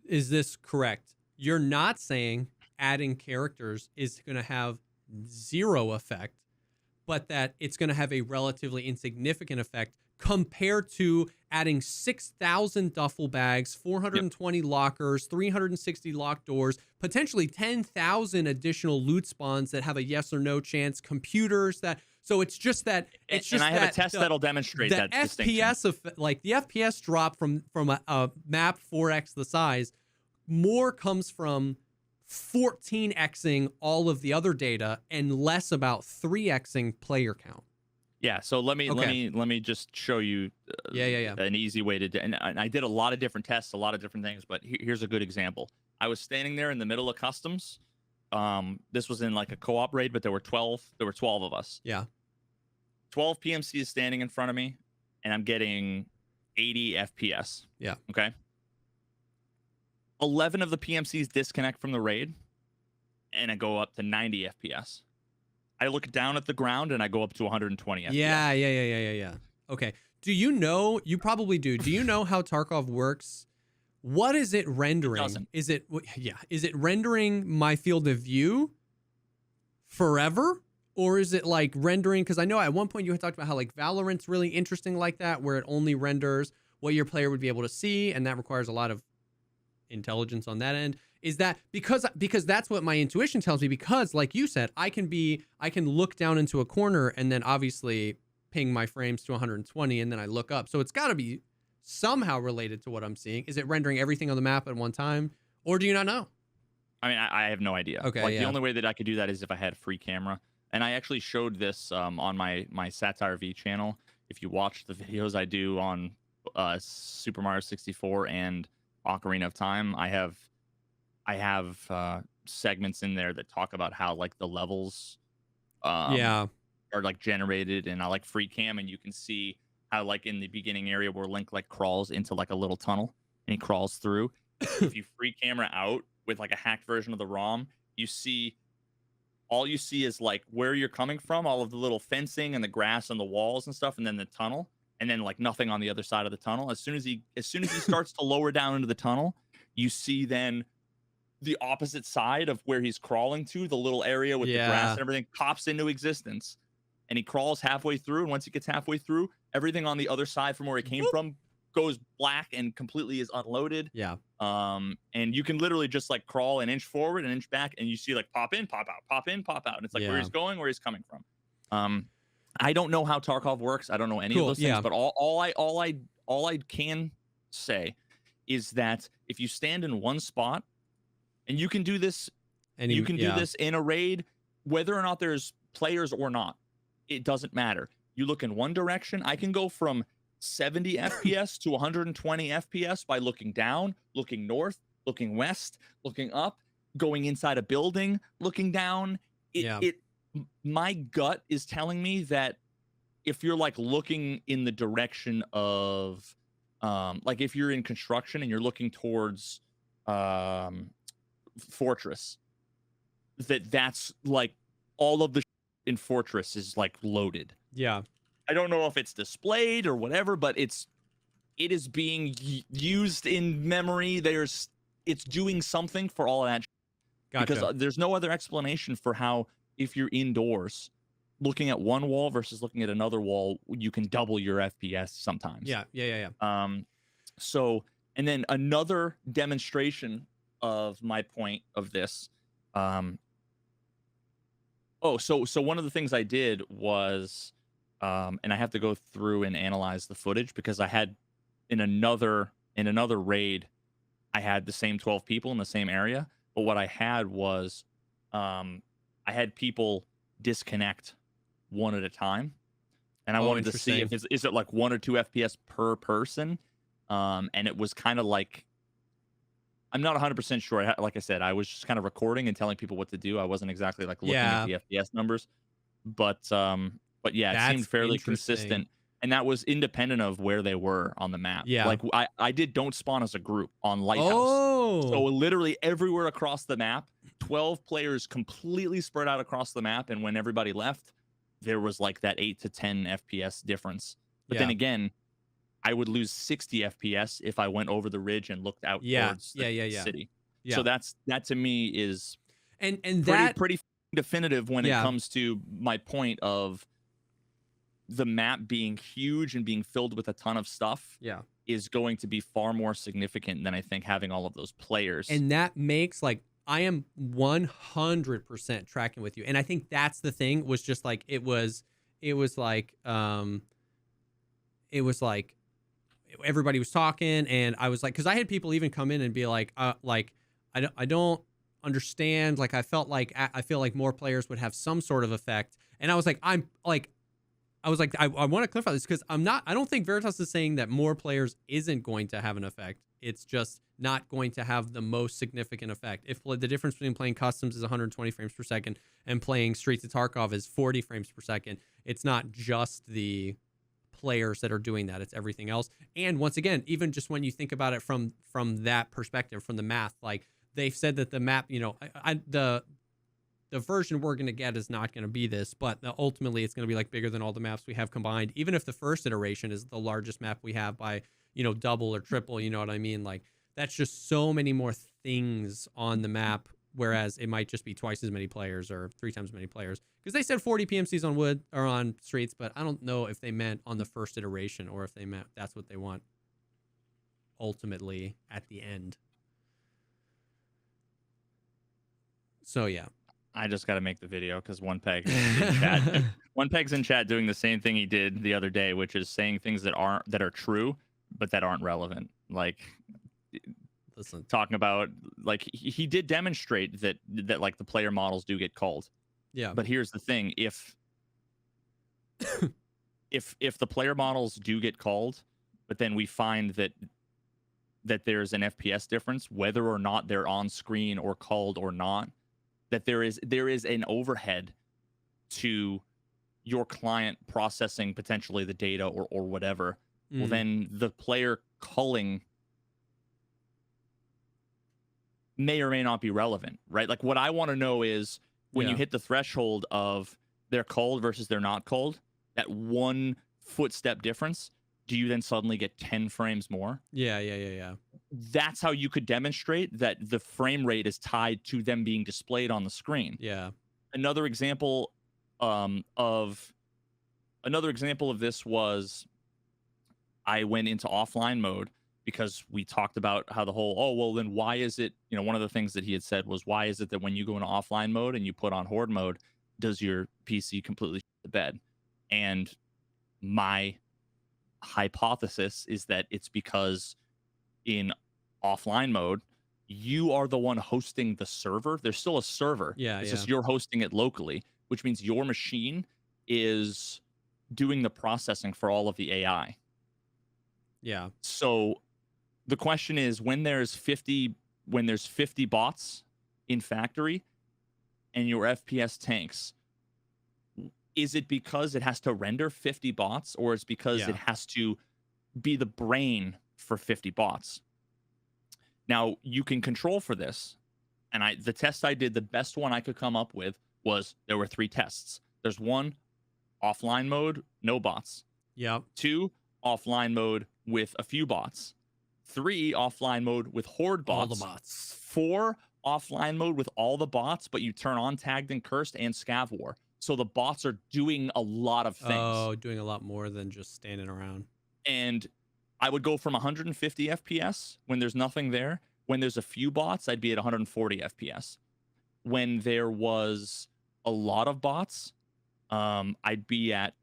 is this correct? You're not saying adding characters is going to have zero effect, but that it's going to have a relatively insignificant effect compared to adding 6,000 duffel bags, 420 lockers, 360 locked doors, potentially 10,000 additional loot spawns that have a yes or no chance, computers that. So it's just that it's just. And I have a test that'll demonstrate that FPS like the FPS drop from a map 4x the size, more comes from 14xing all of the other data and less about 3xing player count. Yeah, so let me just show you an easy way to do, and I did a lot of different tests, a lot of different things, but here's a good example. I was standing there in the middle of customs. This was in like a co-op raid, but there were 12 of us. Yeah. 12 PMCs standing in front of me, and I'm getting 80 FPS. Yeah. Okay. 11 of the PMCs disconnect from the raid, and I go up to 90 FPS. I look down at the ground and I go up to 120 FPS. Yeah. Okay. Do you know? You probably do. Do you know how Tarkov works? What is it rendering? Is it rendering my field of view forever? Or is it like rendering? Because I know at one point you had talked about how like Valorant's really interesting like that, where it only renders what your player would be able to see, and that requires a lot of intelligence on that end. Is that because that's what my intuition tells me, because like you said, I can look down into a corner and then obviously ping my frames to 120 and then I look up. So it's got to be somehow related to what I'm seeing. Is it rendering everything on the map at one time, or do you not know? I mean, I have no idea. Okay, like the only way that I could do that is if I had a free camera. And I actually showed this on my Satire V channel. If you watch the videos I do on Super Mario 64 and Ocarina of Time, I have segments in there that talk about how like the levels are like generated, and I like free cam, and you can see how like in the beginning area where Link like crawls into like a little tunnel and he crawls through. If you free camera out with like a hacked version of the ROM, all you see is like where you're coming from, all of the little fencing and the grass and the walls and stuff, and then the tunnel, and then like nothing on the other side of the tunnel. As soon as he starts to lower down into the tunnel, you see then the opposite side of where he's crawling to, the little area with the grass and everything, pops into existence, and he crawls halfway through. And once he gets halfway through, everything on the other side from where he came from goes black and completely is unloaded. Yeah. And you can literally just like crawl an inch forward, an inch back, and you see like pop in, pop out, pop in, pop out. And it's like where he's going, where he's coming from. I don't know how Tarkov works. I don't know any of those things, but all I can say is that if you stand in one spot, and you can do this, and you can do this in a raid, whether or not there's players or not, it doesn't matter. You look in one direction. I can go from 70 FPS to 120 FPS by looking down, looking north, looking west, looking up, going inside a building, looking down. My gut is telling me that if you're like looking in the direction of like if you're in construction and you're looking towards fortress, that's like all of the in fortress is like loaded. Yeah. I don't know if it's displayed or whatever, but it is being used in memory. It's doing something for all of that Gotcha. because there's no other explanation for how, if you're indoors looking at one wall versus looking at another wall, you can double your FPS sometimes. Yeah. So, and then another demonstration of my point of this. So one of the things I did was, and I have to go through and analyze the footage because I had in another raid, I had the same 12 people in the same area, but what I had was, I had people disconnect one at a time, and I wanted to see if is it like 1 or 2 FPS per person, and it was kind of like, I'm not 100% sure. Like I said, I was just kind of recording and telling people what to do. I wasn't exactly like looking at the FPS numbers, but yeah, it seemed fairly consistent, and that was independent of where they were on the map. Yeah, like I did don't spawn as a group on Lighthouse. So literally everywhere across the map, 12 players completely spread out across the map, and when everybody left, there was like that 8 to 10 FPS difference. But then again, I would lose 60 FPS if I went over the ridge and looked out towards the city. Yeah. So that to me is pretty definitive when it comes to my point of the map being huge and being filled with a ton of stuff. Yeah, is going to be far more significant than I think having all of those players. And that makes like, I am 100% tracking with you. And I think that's the thing, was just like, it was like everybody was talking, and I was like, because I had people even come in and be like I don't understand. Like, I feel like more players would have some sort of effect. And I was like, I want to clarify this, because I don't think Veritas is saying that more players isn't going to have an effect. It's just not going to have the most significant effect. If the difference between playing customs is 120 frames per second and playing Streets of Tarkov is 40 frames per second, it's not just the players that are doing that, it's everything else. And once again, even just when you think about it from that perspective, from the math, like they've said that the map, the version we're going to get is not going to be this, but ultimately it's going to be like bigger than all the maps we have combined. Even if the first iteration is the largest map we have by, double or triple, you know what I mean? Like, that's just so many more things on the map, whereas it might just be twice as many players or 3 times as many players. Because they said 40 PMCs on wood or on streets, but I don't know if they meant on the first iteration or if they meant that's what they want ultimately at the end. So yeah. I just got to make the video because One Peg's in chat. One Peg's in chat doing the same thing he did the other day, which is saying things that are true but that aren't relevant. Like, listen, talking about, like, he did demonstrate that like the player models do get called. Yeah. But here's the thing: if the player models do get called, but then we find that there's an FPS difference, whether or not they're on screen or called or not, that there is an overhead to your client processing potentially the data or whatever. Well, then the player culling may or may not be relevant, right? Like, what I want to know is when you hit the threshold of they're culled versus they're not culled, that 1 footstep difference, do you then suddenly get 10 frames more? Yeah. That's how you could demonstrate that the frame rate is tied to them being displayed on the screen. Yeah. Another example of this was, I went into offline mode because we talked about how the whole, oh, well, then why is it, one of the things that he had said was, why is it that when you go into offline mode and you put on horde mode, does your PC completely shit the bed? And my hypothesis is that it's because in offline mode, you are the one hosting the server. There's still a server. It's just you're hosting it locally, which means your machine is doing the processing for all of the AI. Yeah. So the question is, when there's 50 bots in factory and your FPS tanks, Is it because it has to render 50 bots, or is because Yeah. it has to be the brain for 50 bots? Now, you can control for this. And the test I did, the best one I could come up with was there were 3 tests. There's 1, offline mode, no bots. Yep. 2, offline mode with a few bots. 3, offline mode with horde bots. All the bots. 4, offline mode with all the bots, but you turn on tagged and cursed and scav war. So the bots are doing a lot of things. Oh, doing a lot more than just standing around. And I would go from 150 FPS when there's nothing there. When there's a few bots, I'd be at 140 FPS. When there was a lot of bots, I'd be at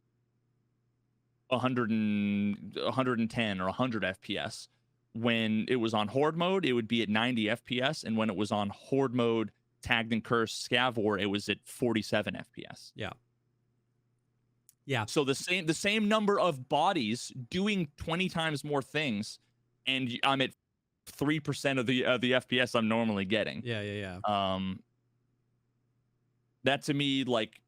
110 or 100 FPS. When it was on horde mode, it would be at 90 FPS, and when it was on horde mode, tagged and cursed scav war, it was at 47 FPS. Yeah. Yeah. So the same number of bodies doing 20 times more things, and I'm at 3% of the FPS I'm normally getting. Yeah. That to me, like,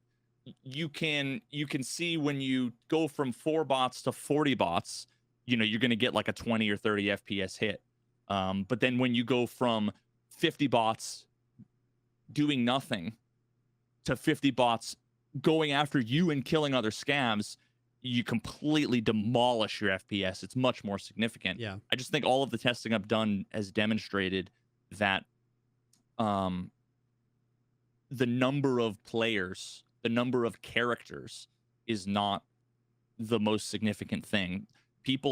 you can see when you go from 4 bots to 40 bots, you're going to get like a 20 or 30 FPS hit. But then when you go from 50 bots doing nothing to 50 bots going after you and killing other scavs, you completely demolish your FPS. It's much more significant. Yeah. I just think all of the testing I've done has demonstrated that the number of players, the number of characters is not the most significant thing.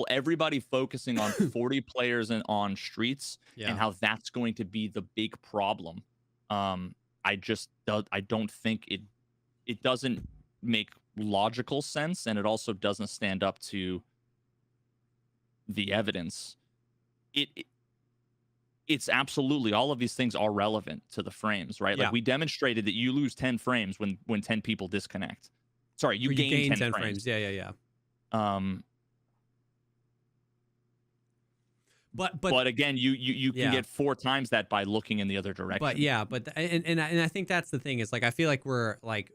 Everybody focusing on 40 players and on streets and how that's going to be the big problem. I don't think it doesn't make logical sense, and it also doesn't stand up to the evidence. It's absolutely, all of these things are relevant to the frames, right? Like we demonstrated that you lose 10 frames when 10 people disconnect. Sorry, you gain 10 frames. Yeah. But again, you can get 4 times that by looking in the other direction. And I think that's the thing, is like I feel like we're like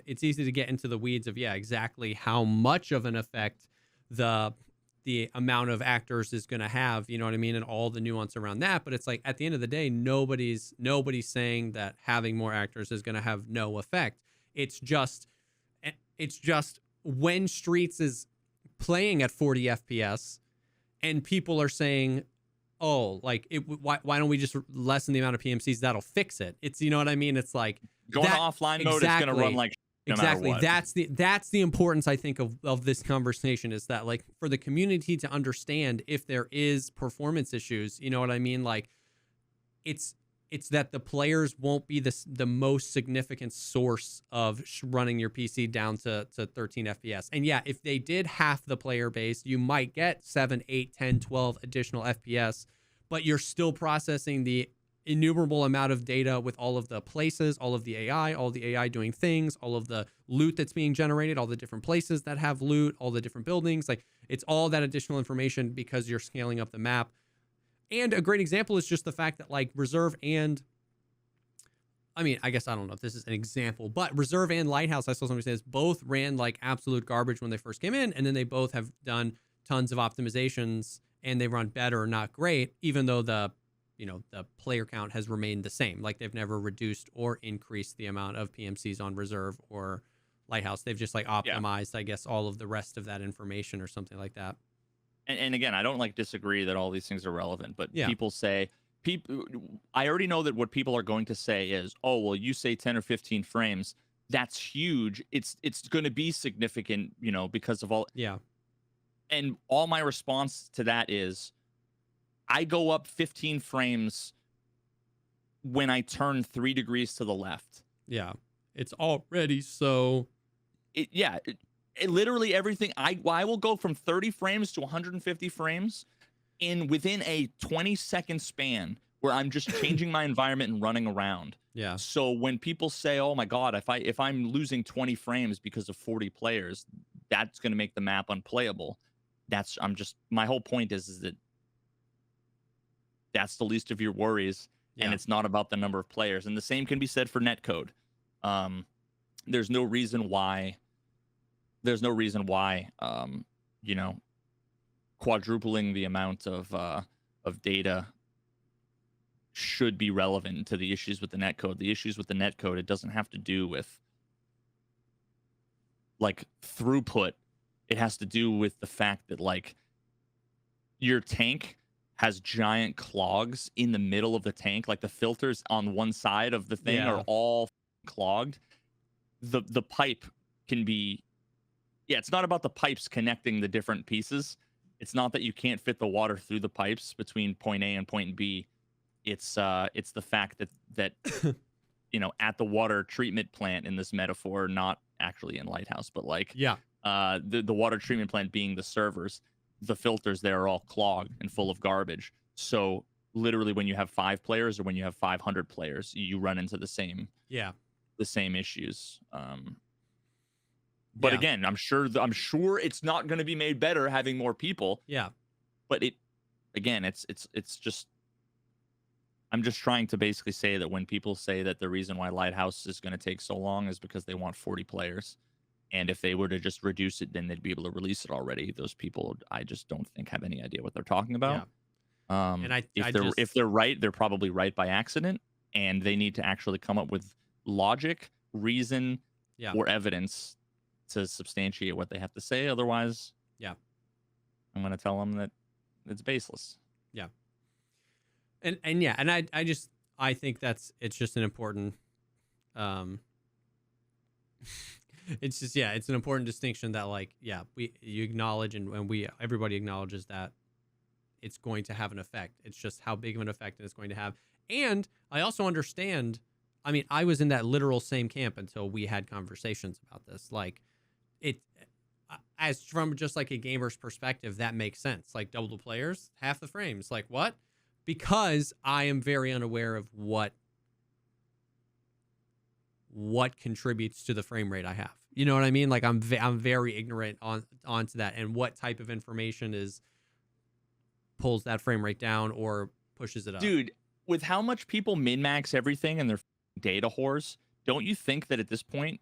it's easy to get into the weeds of exactly how much of an effect the amount of actors is going to have, you know what I mean, and all the nuance around that. But it's like at the end of the day, nobody's saying that having more actors is going to have no effect. It's just when Streets is playing at 40 FPS. And people are saying, "Oh, like why don't we just lessen the amount of PMCs? That'll fix it." It's, you know what I mean? It's like going to offline mode is going to run like no matter what. That's the importance, I think, of this conversation, is that like for the community to understand if there is performance issues, you know what I mean? Like it's that the players won't be the most significant source of running your PC down to 13 FPS. And yeah, if they did half the player base, you might get 7, 8, 10, 12 additional FPS, but you're still processing the innumerable amount of data with all of the places, all of the AI doing things, all of the loot that's being generated, all the different places that have loot, all the different buildings. Like it's all that additional information because you're scaling up the map. And a great example is just the fact that like Reserve and, I mean, I guess I don't know if this is an example, but Reserve and Lighthouse, I saw somebody say this, both ran like absolute garbage when they first came in, and then they both have done tons of optimizations and they run better, not great, even though the player count has remained the same. Like they've never reduced or increased the amount of PMCs on Reserve or Lighthouse. They've just like optimized, I guess, all of the rest of that information or something like that. And again, I don't like disagree that all these things are relevant, but people say, I already know that what people are going to say is, oh, well, you say 10 or 15 frames. That's huge. It's going to be significant, because of all. Yeah. And all my response to that is, I go up 15 frames when I turn 3 degrees to the left. Yeah. It's already so. Literally everything. I will go from 30 frames to 150 frames within a 20-second span where I'm just changing my environment and running around. Yeah. So when people say, "Oh my God, if I'm losing 20 frames because of 40 players, that's going to make the map unplayable," my whole point is that that's the least of your worries, and it's not about the number of players. And the same can be said for netcode. There's no reason why there's no reason why, you know, quadrupling the amount of data should be relevant to the issues with the netcode. The issues with the netcode, it doesn't have to do with like throughput. It has to do with the fact that like your tank has giant clogs in the middle of the tank. Like the filters on one side of the thing Yeah. are all clogged. The pipe can be, yeah, it's not about the pipes connecting the different pieces. It's not that you can't fit the water through the pipes between point A and point B. It's the fact that you know, at the water treatment plant in this metaphor, not actually in Lighthouse, but like Yeah. the water treatment plant being the servers, the filters there are all clogged and full of garbage. So literally, when you have 5 players or when you have 500 players, you run into the same issues. But again, I'm sure it's not going to be made better having more people. Yeah. But it's just, I'm just trying to basically say that when people say that the reason why Lighthouse is going to take so long is because they want 40 players. And if they were to just reduce it, then they'd be able to release it already. Those people, I just don't think have any idea what they're talking about. Yeah. And if they're right, they're probably right by accident, and they need to actually come up with logic, reason, or evidence to substantiate what they have to say. Otherwise, I'm going to tell them that it's baseless. Yeah. And I think it's just an important, it's just, it's an important distinction that like, you acknowledge and everybody acknowledges that it's going to have an effect. It's just how big of an effect it's going to have. And I also understand, I mean, I was in that literal same camp until we had conversations about this. Like as from just like a gamer's perspective, that makes sense. Like double the players, half the frames. Like what? Because I am very unaware of what contributes to the frame rate I have. You know what I mean? Like I'm very ignorant onto that, and what type of information pulls that frame rate down or pushes it up. Dude, with how much people min-max everything and their data whores, don't you think that at this point,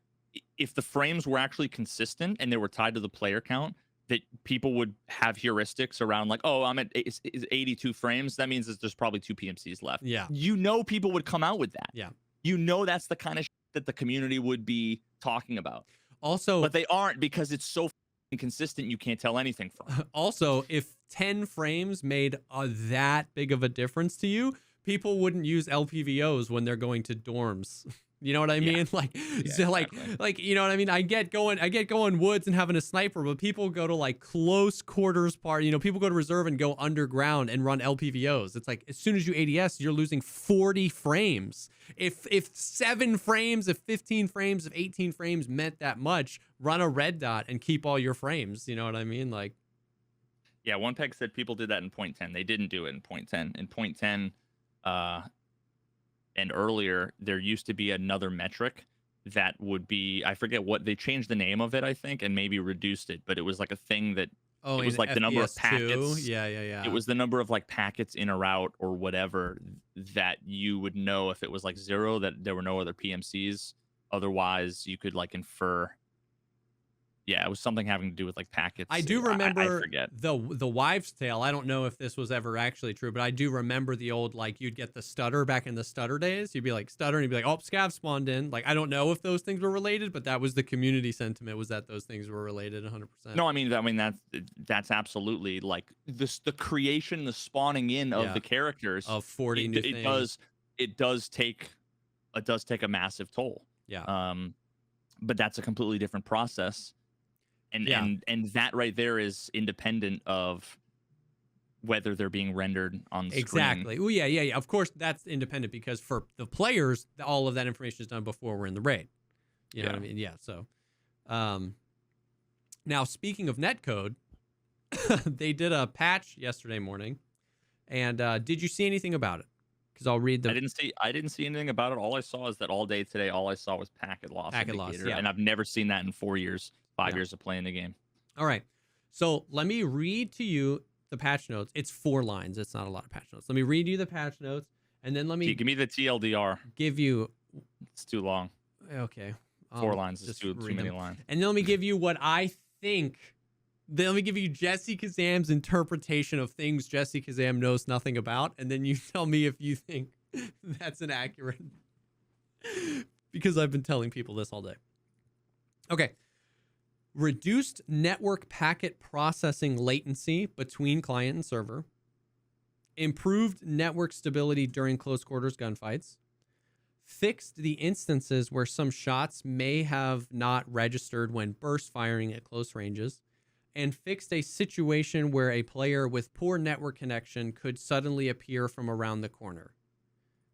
if the frames were actually consistent and they were tied to the player count, that people would have heuristics around like, oh, I'm at 82 frames. That means that there's probably 2 PMCs left. Yeah. You know, people would come out with that. Yeah. You know, that's the kind of shit that the community would be talking about. Also, but they aren't, because it's so inconsistent. You can't tell anything from it. Also, if 10 frames made that big of a difference to you, people wouldn't use LPVOs when they're going to dorms. You know what I mean? Like, so like, exactly. Like, you know what I mean? I get going woods and having a sniper, but people go to like close quarters part, you know, people go to reserve and go underground and run LPVOs. It's like, as soon as you ADS, you're losing 40 frames. If 7 frames, if 15 frames, if 18 frames meant that much, run a red dot and keep all your frames. You know what I mean? Like, yeah, one peg said people did that in point 10. They didn't do it in point 10. In point 10, and earlier, there used to be another metric that would be, I forget what, they changed the name of it, I think, and maybe reduced it, but it was like a thing that, it was like the number of packets. Yeah. It was the number of like packets in a route or whatever that you would know if it was like 0, that there were no other PMCs. Otherwise, you could like infer. Yeah, it was something having to do with like packets. I do remember I forget. the wives' tale. I don't know if this was ever actually true, but I do remember the old, like, you'd get the stutter back in the stutter days. You'd be like stutter and you'd be like, oh, scav spawned in. Like, I don't know if those things were related, but that was the community sentiment, was that those things were related 100%. No, I mean that's absolutely like this, the creation, the spawning in of the characters of 40 new things. It does take a massive toll. Yeah. But that's a completely different process. And that right there is independent of whether they're being rendered on the screen. Exactly. Well, yeah. Of course, that's independent, because for the players, all of that information is done before we're in the raid. You know what I mean? Yeah. So, now speaking of netcode, they did a patch yesterday morning, and did you see anything about it? Because I'll read the. I didn't see anything about it. All I saw is that all day today, all I saw was packet loss. Packet loss. Yeah. And I've never seen that in 4 years. 5 years of playing the game. All right. So let me read to you the patch notes. It's 4 lines. It's not a lot of patch notes. Let me read you the patch notes, and then let me give me the TLDR. Give you. It's too long. Okay. 4 lines is just too read many them. lines. And then let me give you what I think. Then let me give you Jesse Kazam's interpretation of things Jesse Kazam knows nothing about, and then you tell me if you think that's inaccurate. Because I've been telling people this all day. Okay. Reduced network packet processing latency between client and server. Improved network stability during close quarters gunfights. Fixed the instances where some shots may have not registered when burst firing at close ranges. And fixed a situation where a player with poor network connection could suddenly appear from around the corner,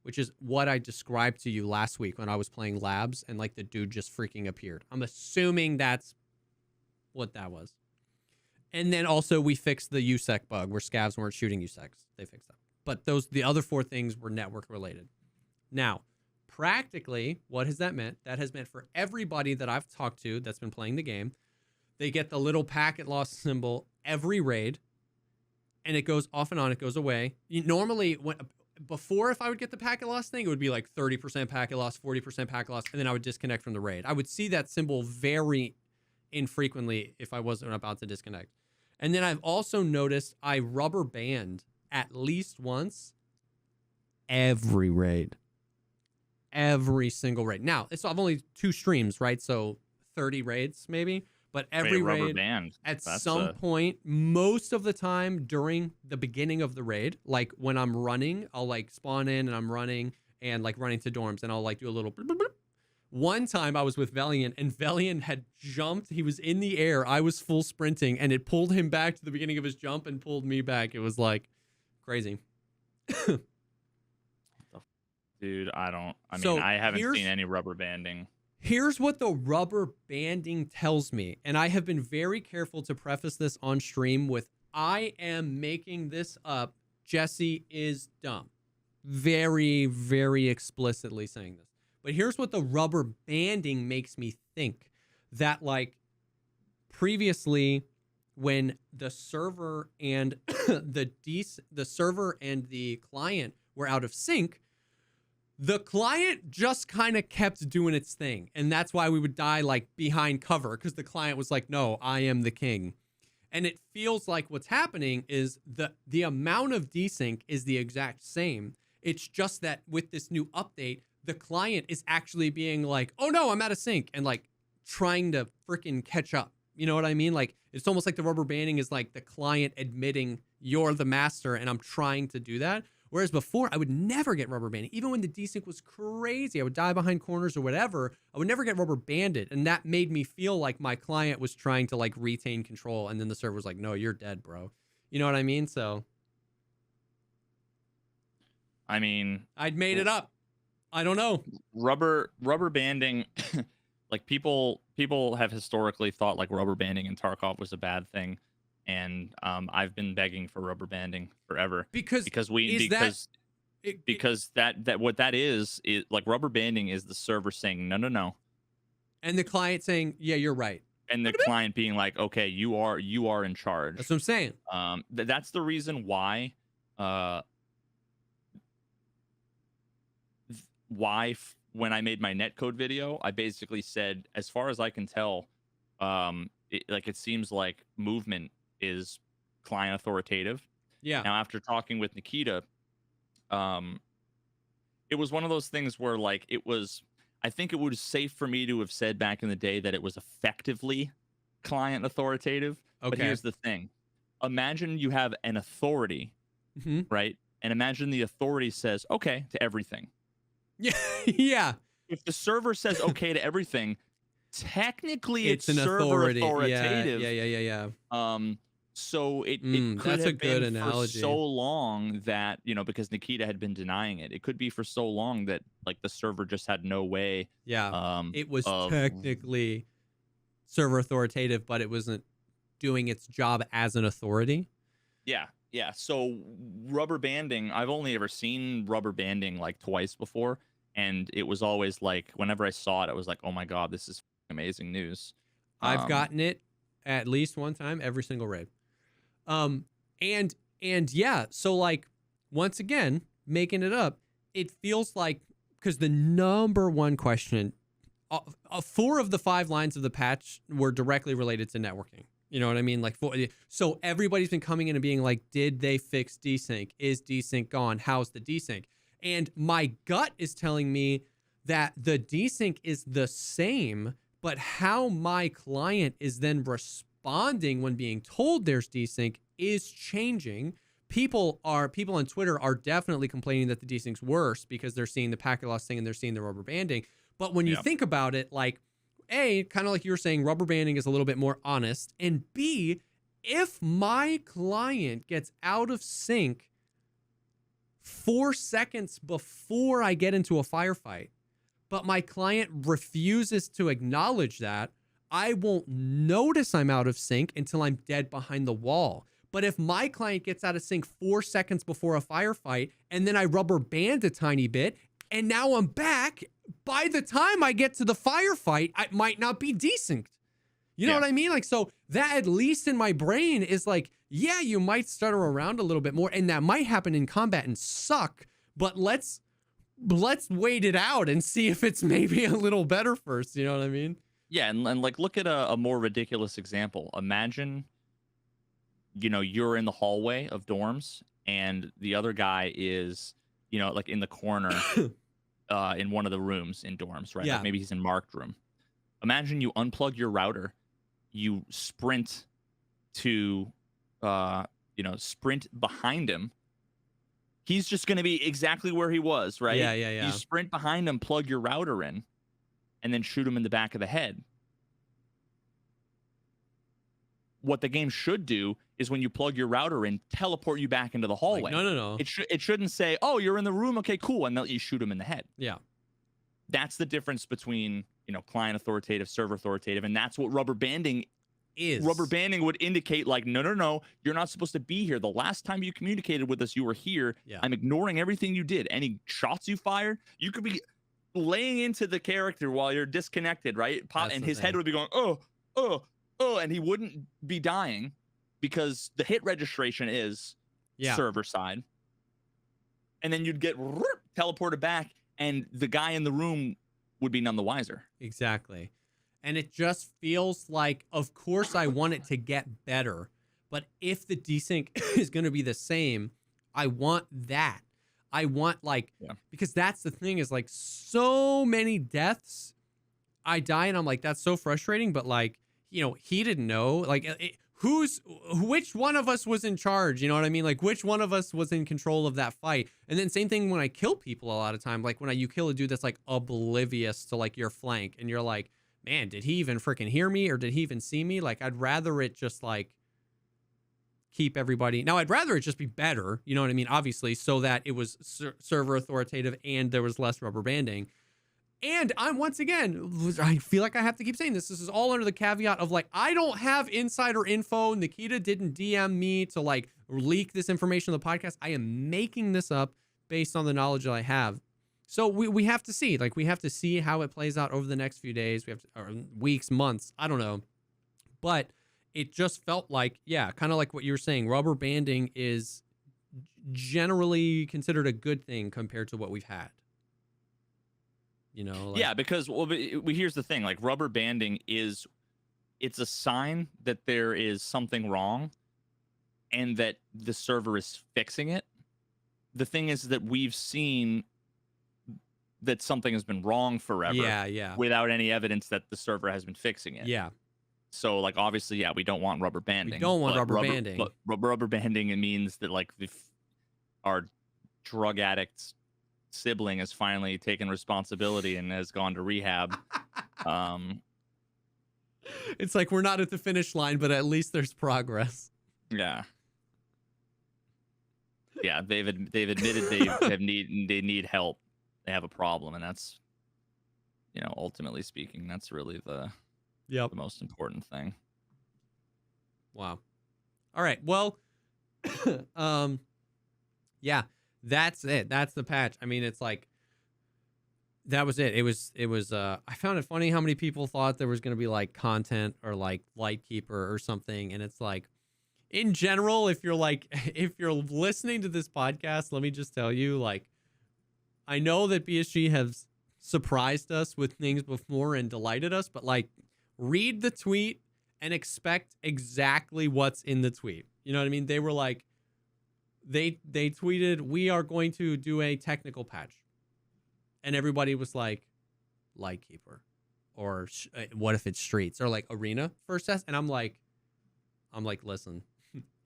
which is what I described to you last week when I was playing labs and like the dude just freaking appeared. I'm assuming that's what that was. And then also we fixed the USEC bug where scavs weren't shooting USECs. They fixed that. But the other 4 things were network related. Now, practically, what has that meant? That has meant for everybody that I've talked to that's been playing the game, they get the little packet loss symbol every raid, and it goes off and on. It goes away. Normally, before, if I would get the packet loss thing, it would be like 30% packet loss, 40% packet loss, and then I would disconnect from the raid. I would see that symbol very infrequently if I wasn't about to disconnect. And then I've also noticed I rubber band at least once every raid. Every single raid. Now, I've only 2 streams, right? So 30 raids maybe. But every rubber raid, band. at some point, most of the time during the beginning of the raid, like when I'm running, I'll like spawn in and I'm running and like running to dorms and I'll like do a little bloop, bloop, bloop. One time I was with Valiant and Valiant had jumped. He was in the air. I was full sprinting and it pulled him back to the beginning of his jump and pulled me back. It was like crazy. Dude, I mean, I haven't seen any rubber banding. Here's what the rubber banding tells me, and I have been very careful to preface this on stream with, I am making this up. Jesse is dumb. Very, very explicitly saying this. But here's what the rubber banding makes me think. That, like, previously, when the server and the server and the client were out of sync, the client just kind of kept doing its thing. And that's why we would die like behind cover, because the client was like, no, I am the king. And it feels like what's happening is the amount of desync is the exact same. It's just that with this new update, the client is actually being like, oh no, I'm out of sync, and like trying to freaking catch up. You know what I mean? Like, it's almost like the rubber banding is like the client admitting you're the master and I'm trying to do that. Whereas before, I would never get rubber banded. Even when the desync was crazy, I would die behind corners or whatever, I would never get rubber banded. And that made me feel like my client was trying to like retain control. And then the server was like, no, you're dead, bro. You know what I mean? So. I mean. I'd made it up. I don't know. Rubber banding, like people have historically thought like rubber banding in Tarkov was a bad thing. And I've been begging for rubber banding forever because that what that is like rubber banding is the server saying no, and the client saying yeah, you're right, and the client being like, okay, you are in charge. That's what I'm saying. That's the reason why when I made my netcode video, I basically said, as far as I can tell, it seems like movement is client authoritative. Yeah. Now, after talking with Nikita, it was one of those things where like I think it was safe for me to have said back in the day that it was effectively client authoritative. Okay. But here's the thing. Imagine you have an authority, right? And imagine the authority says okay to everything. Yeah. Yeah. If the server says okay to everything, technically it's an server authority. authoritative. Yeah. So it could that's have a good been analogy. for so long that, because Nikita had been denying it. It could be for so long that like the server just had no way. Yeah. It was technically server authoritative, but it wasn't doing its job as an authority. Yeah. So rubber banding, I've only ever seen rubber banding like twice before. And it was always like, whenever I saw it, I was like, oh my God, this is amazing news. I've gotten it at least one time every single raid. And yeah, so like, once again, making it up, it feels like, because the number one question 4 of the 5 lines of the patch were directly related to networking. You know what I mean? Like, so everybody's been coming in and being like, did they fix desync? Is desync gone? How's the desync? And my gut is telling me that the desync is the same, but how my client is then responding when being told there's desync is changing. People on Twitter are definitely complaining that the desync's worse because they're seeing the packet loss thing and they're seeing the rubber banding. But when you think about it, like, A, kind of like you were saying, rubber banding is a little bit more honest. And B, if my client gets out of sync 4 seconds before I get into a firefight, but my client refuses to acknowledge that, I won't notice I'm out of sync until I'm dead behind the wall. But if my client gets out of sync 4 seconds before a firefight, and then I rubber band a tiny bit, and now I'm back, by the time I get to the firefight, I might not be desynced. You know what I mean? Like, so that, at least in my brain, is like, yeah, you might stutter around a little bit more, and that might happen in combat and suck, but let's wait it out and see if it's maybe a little better first. You know what I mean? Yeah, and like, look at a more ridiculous example. Imagine, you're in the hallway of dorms, and the other guy is, like in the corner in one of the rooms in dorms, right? Yeah. Like maybe he's in marked room. Imagine you unplug your router, you sprint to, sprint behind him. He's just going to be exactly where he was, right? Yeah. You sprint behind him, plug your router in, and then shoot him in the back of the head. What the game should do is when you plug your router in, teleport you back into the hallway. Like, no. It shouldn't say, oh, you're in the room. Okay, cool. And then you shoot him in the head. Yeah. That's the difference between, client authoritative, server authoritative. And that's what rubber banding is. Rubber banding would indicate, like, no, you're not supposed to be here. The last time you communicated with us, you were here. Yeah. I'm ignoring everything you did. Any shots you fired, you could be laying into the character while you're disconnected, right? And his head would be going, oh, and he wouldn't be dying because the hit registration is server side. And then you'd get teleported back, and the guy in the room would be none the wiser. Exactly. And it just feels like, of course, I want it to get better. But if the desync is going to be the same, I want that. I want, because that's the thing, is like, so many deaths, I die and I'm like, that's so frustrating. But like, he didn't know, like, which one of us was in charge? You know what I mean? Like, which one of us was in control of that fight? And then same thing when I kill people a lot of time, like when you kill a dude that's like oblivious to like your flank, and you're like, man, did he even freaking hear me, or did he even see me? Like, I'd rather it just like keep everybody. Now, I'd rather it just be better, you know what I mean? Obviously, so that it was server authoritative and there was less rubber banding. And I'm, once again, I feel like I have to keep saying this. This is all under the caveat of like, I don't have insider info. Nikita didn't DM me to like leak this information on the podcast. I am making this up based on the knowledge that I have. So we have to see, like, we have to see how it plays out over the next few days. We have to, or weeks, months, I don't know. But it just felt like, kind of like what you were saying, rubber banding is generally considered a good thing compared to what we've had. Because here's the thing, like, rubber banding it's a sign that there is something wrong and that the server is fixing it. The thing is that we've seen that something has been wrong forever without any evidence that the server has been fixing it. Yeah. So, like, obviously, we don't want rubber banding. We don't want rubber banding. But rubber banding, it means that, like, our drug addicts sibling has finally taken responsibility and has gone to rehab. It's like, we're not at the finish line, but at least there's progress. Yeah, they've admitted they need help. They have a problem, and that's, ultimately speaking, that's really the most important thing. Wow. All right. Well, that's it. That's the patch. I mean, it's like, that was it. It was I found it funny how many people thought there was going to be like content or like Lightkeeper or something. And it's like, in general, if you're listening to this podcast, let me just tell you, like, I know that BSG surprised us with things before and delighted us, but like read the tweet and expect exactly what's in the tweet. You know what I mean? They were like, they tweeted, "We are going to do a technical patch," and everybody was like, "Lightkeeper," or what if it's Streets, or like Arena first test, and I'm like, listen,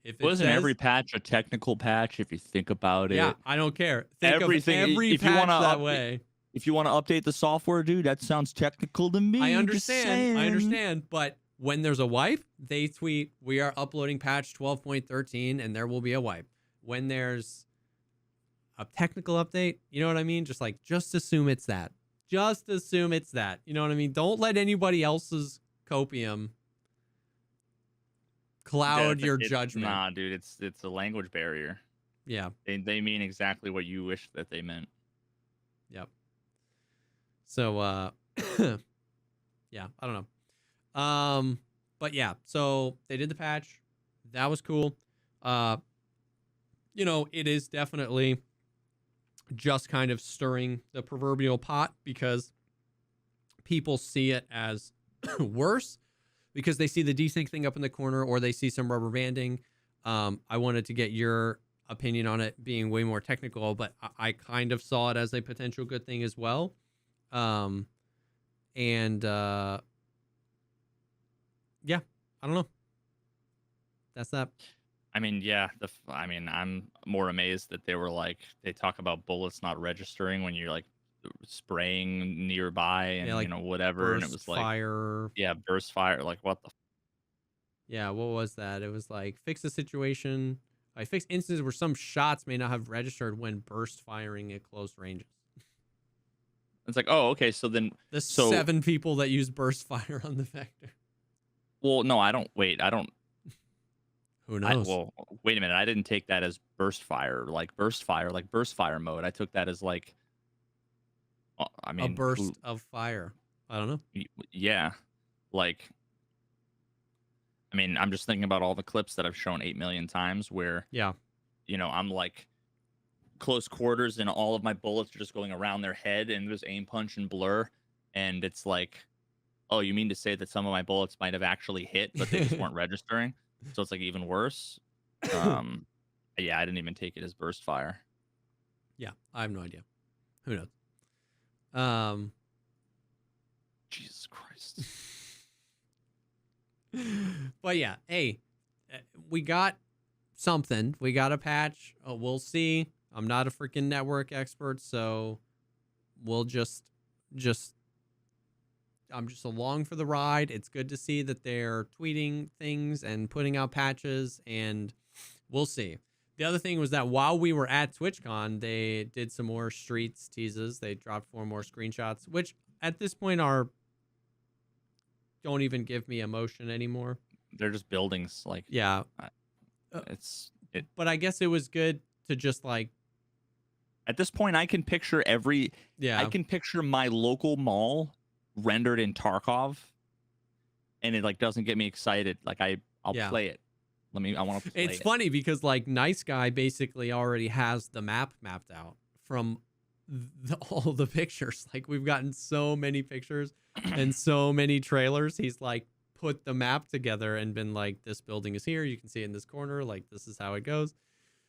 if it Wasn't says, every patch a technical patch if you think about yeah, it? I don't care. Think Everything. of every If you want patch that to way. if you want to update the software, dude, that sounds technical to me. I Just understand. I saying. understand. But when there's a wipe, they tweet, "We are uploading patch 12.13 and there will be a wipe." When there's a technical update, you know what I mean? Just assume it's that. Just assume it's that. You know what I mean? Don't let anybody else's copium cloud your judgment. Nah, dude, it's a language barrier. Yeah. They mean exactly what you wish that they meant. Yep. So yeah, I don't know. But yeah, so they did the patch. That was cool. You know, it is definitely just kind of stirring the proverbial pot because people see it as worse because they see the desync thing up in the corner or they see some rubber banding. I wanted to get your opinion on it being way more technical, but I kind of saw it as a potential good thing as well. Yeah, I don't know. That's that. I mean, yeah. I mean, I'm more amazed that they talk about bullets not registering when you're like spraying nearby and Yeah, like whatever, and it was like fire. yeah, burst fire. Like what the Yeah, what was that? It was like fix the situation. I fix instances where some shots may not have registered when burst firing at close ranges. It's like, oh, okay. So then, The so 7 people that use burst fire on the vector. well, no, I don't. Wait, I don't. Who knows? Well, wait a minute. I didn't take that as burst fire, like burst mode. I took that as like, I mean, a burst of fire. I don't know. yeah, like, I mean, I'm just thinking about all the clips that I've shown 8 million times where, Yeah. I'm like close quarters and all of my bullets are just going around their head and there's aim punch and blur, and it's like, oh, you mean to say that some of my bullets might have actually hit, but they just weren't registering? So it's like even worse. Yeah, I didn't even take it as burst fire. Yeah, I have no idea. Who knows? Jesus Christ. But yeah, hey, we got something. We got a patch. We'll see. I'm not a freaking network expert, so we'll just I'm just along for the ride. It's good to see that they're tweeting things and putting out patches, and we'll see. The other thing was that while we were at TwitchCon, they did some more Streets teases. They dropped 4 more screenshots, which at this point don't even give me emotion anymore. They're just buildings, like yeah. But I guess it was good to just like. At this point, I can picture I can picture my local mall rendered in Tarkov, and it like doesn't get me excited. Like I'll play it. I want to play it. It's funny because like Nice Guy basically already has the map mapped out from all the pictures. Like we've gotten so many pictures and so many trailers. He's like put the map together and been like, this building is here. You can see it in this corner. Like this is how it goes.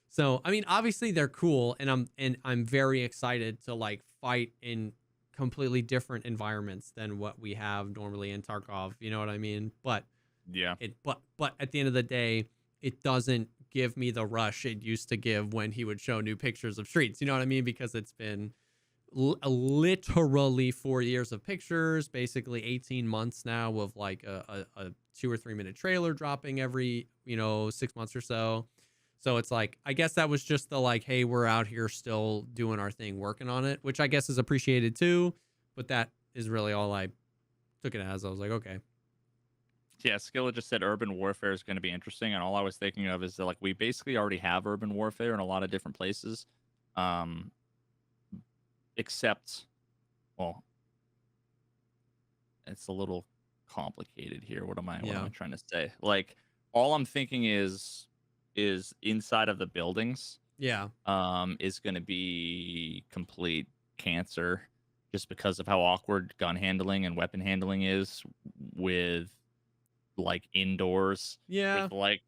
So I mean, obviously they're cool, and I'm very excited to like fight in completely different environments than what we have normally in Tarkov. You know what I mean? But yeah, but at the end of the day, it doesn't give me the rush it used to give when he would show new pictures of Streets. You know what I mean? Because it's been literally 4 years of pictures, basically 18 months now of like a 2 or 3 minute trailer dropping every 6 months or so. So it's like, I guess that was just the like, hey, we're out here still doing our thing, working on it, which I guess is appreciated too. But that is really all I took it as. I was like, okay. Yeah, Skilla just said urban warfare is going to be interesting, and all I was thinking of is that like we basically already have urban warfare in a lot of different places, except, well, it's a little complicated here. What am I trying to say? Like, all I'm thinking is inside of the buildings. Yeah. Is going to be complete cancer. just because of how awkward gun handling and weapon handling is with like indoors. Yeah. With like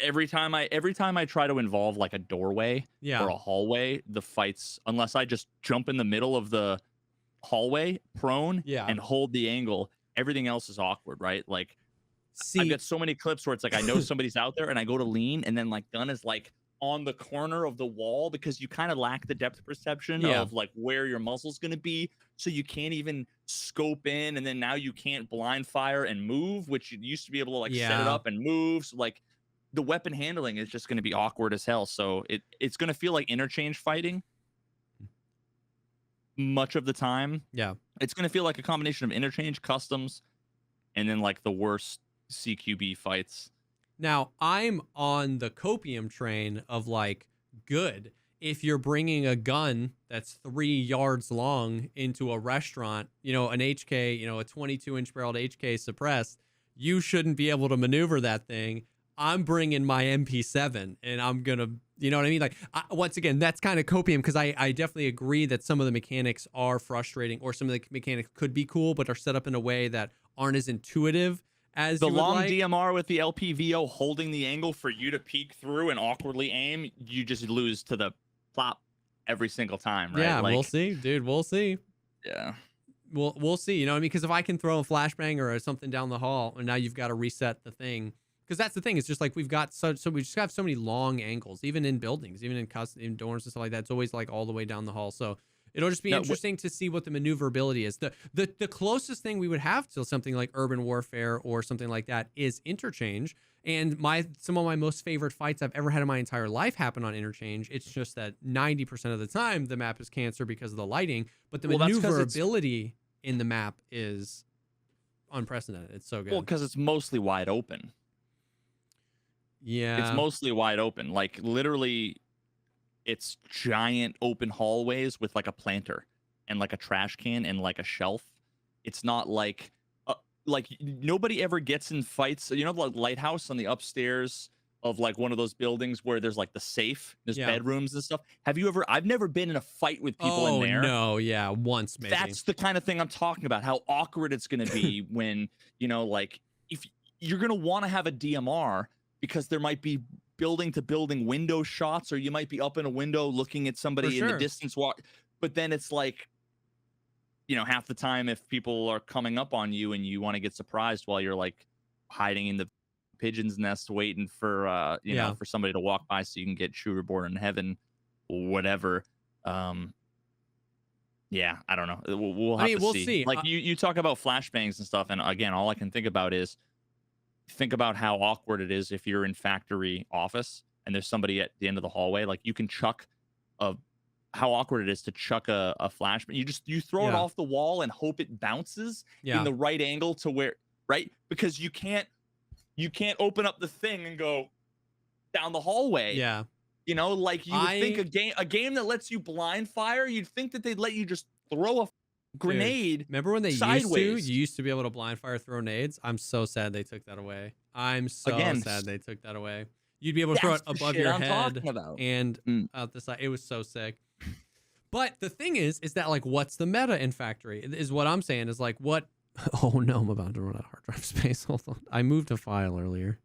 every time I try to involve like a doorway Yeah. or a hallway, the fights, unless I just jump in the middle of the hallway prone Yeah. and hold the angle, everything else is awkward, right? Like I've See, got so many clips where it's like I know somebody's out there and I go to lean and then like gun is like on the corner of the wall because you kind of lack the depth perception yeah. of like where your muzzle's going to be, so you can't even scope in, and then now you can't blind fire and move, which you used to be able to like set it Yeah. up and move. So like the weapon handling is just going to be awkward as hell. So it's going to feel like interchange fighting much of the time. Yeah. It's going to feel like a combination of interchange, customs, and then like the worst CQB fights. Now, I'm on the copium train of like, good. If you're bringing a gun that's 3 yards long into a restaurant, you know, an HK, you know, a 22-inch barreled HK suppressed, you shouldn't be able to maneuver that thing. I'm bringing my MP7 and I'm going to, you know what I mean? Like, once again, that's kind of copium because I definitely agree that some of the mechanics are frustrating, or some of the mechanics could be cool, but are set up in a way that aren't as intuitive as The you would long like. DMR with the LPVO holding the angle for you to peek through and awkwardly aim, you just lose to the plop every single time, right? Yeah, like, we'll see, dude. We'll see. Yeah. We'll see. You know what I mean? Because if I can throw a flashbang or something down the hall, and now you've got to reset the thing. Because that's the thing. It's just like we've got so we just have so many long angles, even in buildings, even in custom in dorms and stuff like that. It's always like all the way down the hall. So it'll just be interesting to see what the maneuverability is. The closest thing we would have to something like urban warfare or something like that is interchange. And some of my most favorite fights I've ever had in my entire life happen on interchange. It's just that 90% of the time the map is cancer because of the lighting, but the maneuverability in the map is unprecedented. It's so good. Well, because it's mostly wide open. Yeah. It's mostly wide open. Like literally, it's giant open hallways with like a planter and like a trash can and like a shelf. It's not like nobody ever gets in fights. You know, the lighthouse on the upstairs of like one of those buildings where there's like the safe, there's bedrooms and stuff. Have you ever? I've never been in a fight with people in there. No, yeah, once maybe. That's the kind of thing I'm talking about. How awkward it's going to be when, you know, like if you're going to want to have a DMR because there might be building to building window shots, or you might be up in a window looking at somebody in the distance walk. But then it's like, you know, half the time if people are coming up on you and you want to get surprised while you're like hiding in the pigeon's nest waiting for you know, for somebody to walk by so you can get shooter born in heaven, whatever. Yeah, I don't know. We'll have to see. Like you talk about flashbangs and stuff, and again, all I can think about is think about how awkward it is if you're in factory office and there's somebody at the end of the hallway. Like you can chuck how awkward it is to chuck a flashbang. You throw it off the wall and hope it bounces in the right angle to where, right? Because you can't open up the thing and go down the hallway. Yeah. You know, like you would think a game that lets you blind fire, you'd think that they'd let you just throw a grenade. Dude, remember when they sideways. you used to be able to blind fire throw nades? I'm so sad they took that away. I'm so sad they took that away. You'd be able to throw it above your head and out the side. It was so sick. But the thing is that like, what's the meta in factory is what I'm saying is like, what? Oh no, I'm about to run out of hard drive space. Hold on. I moved a file earlier.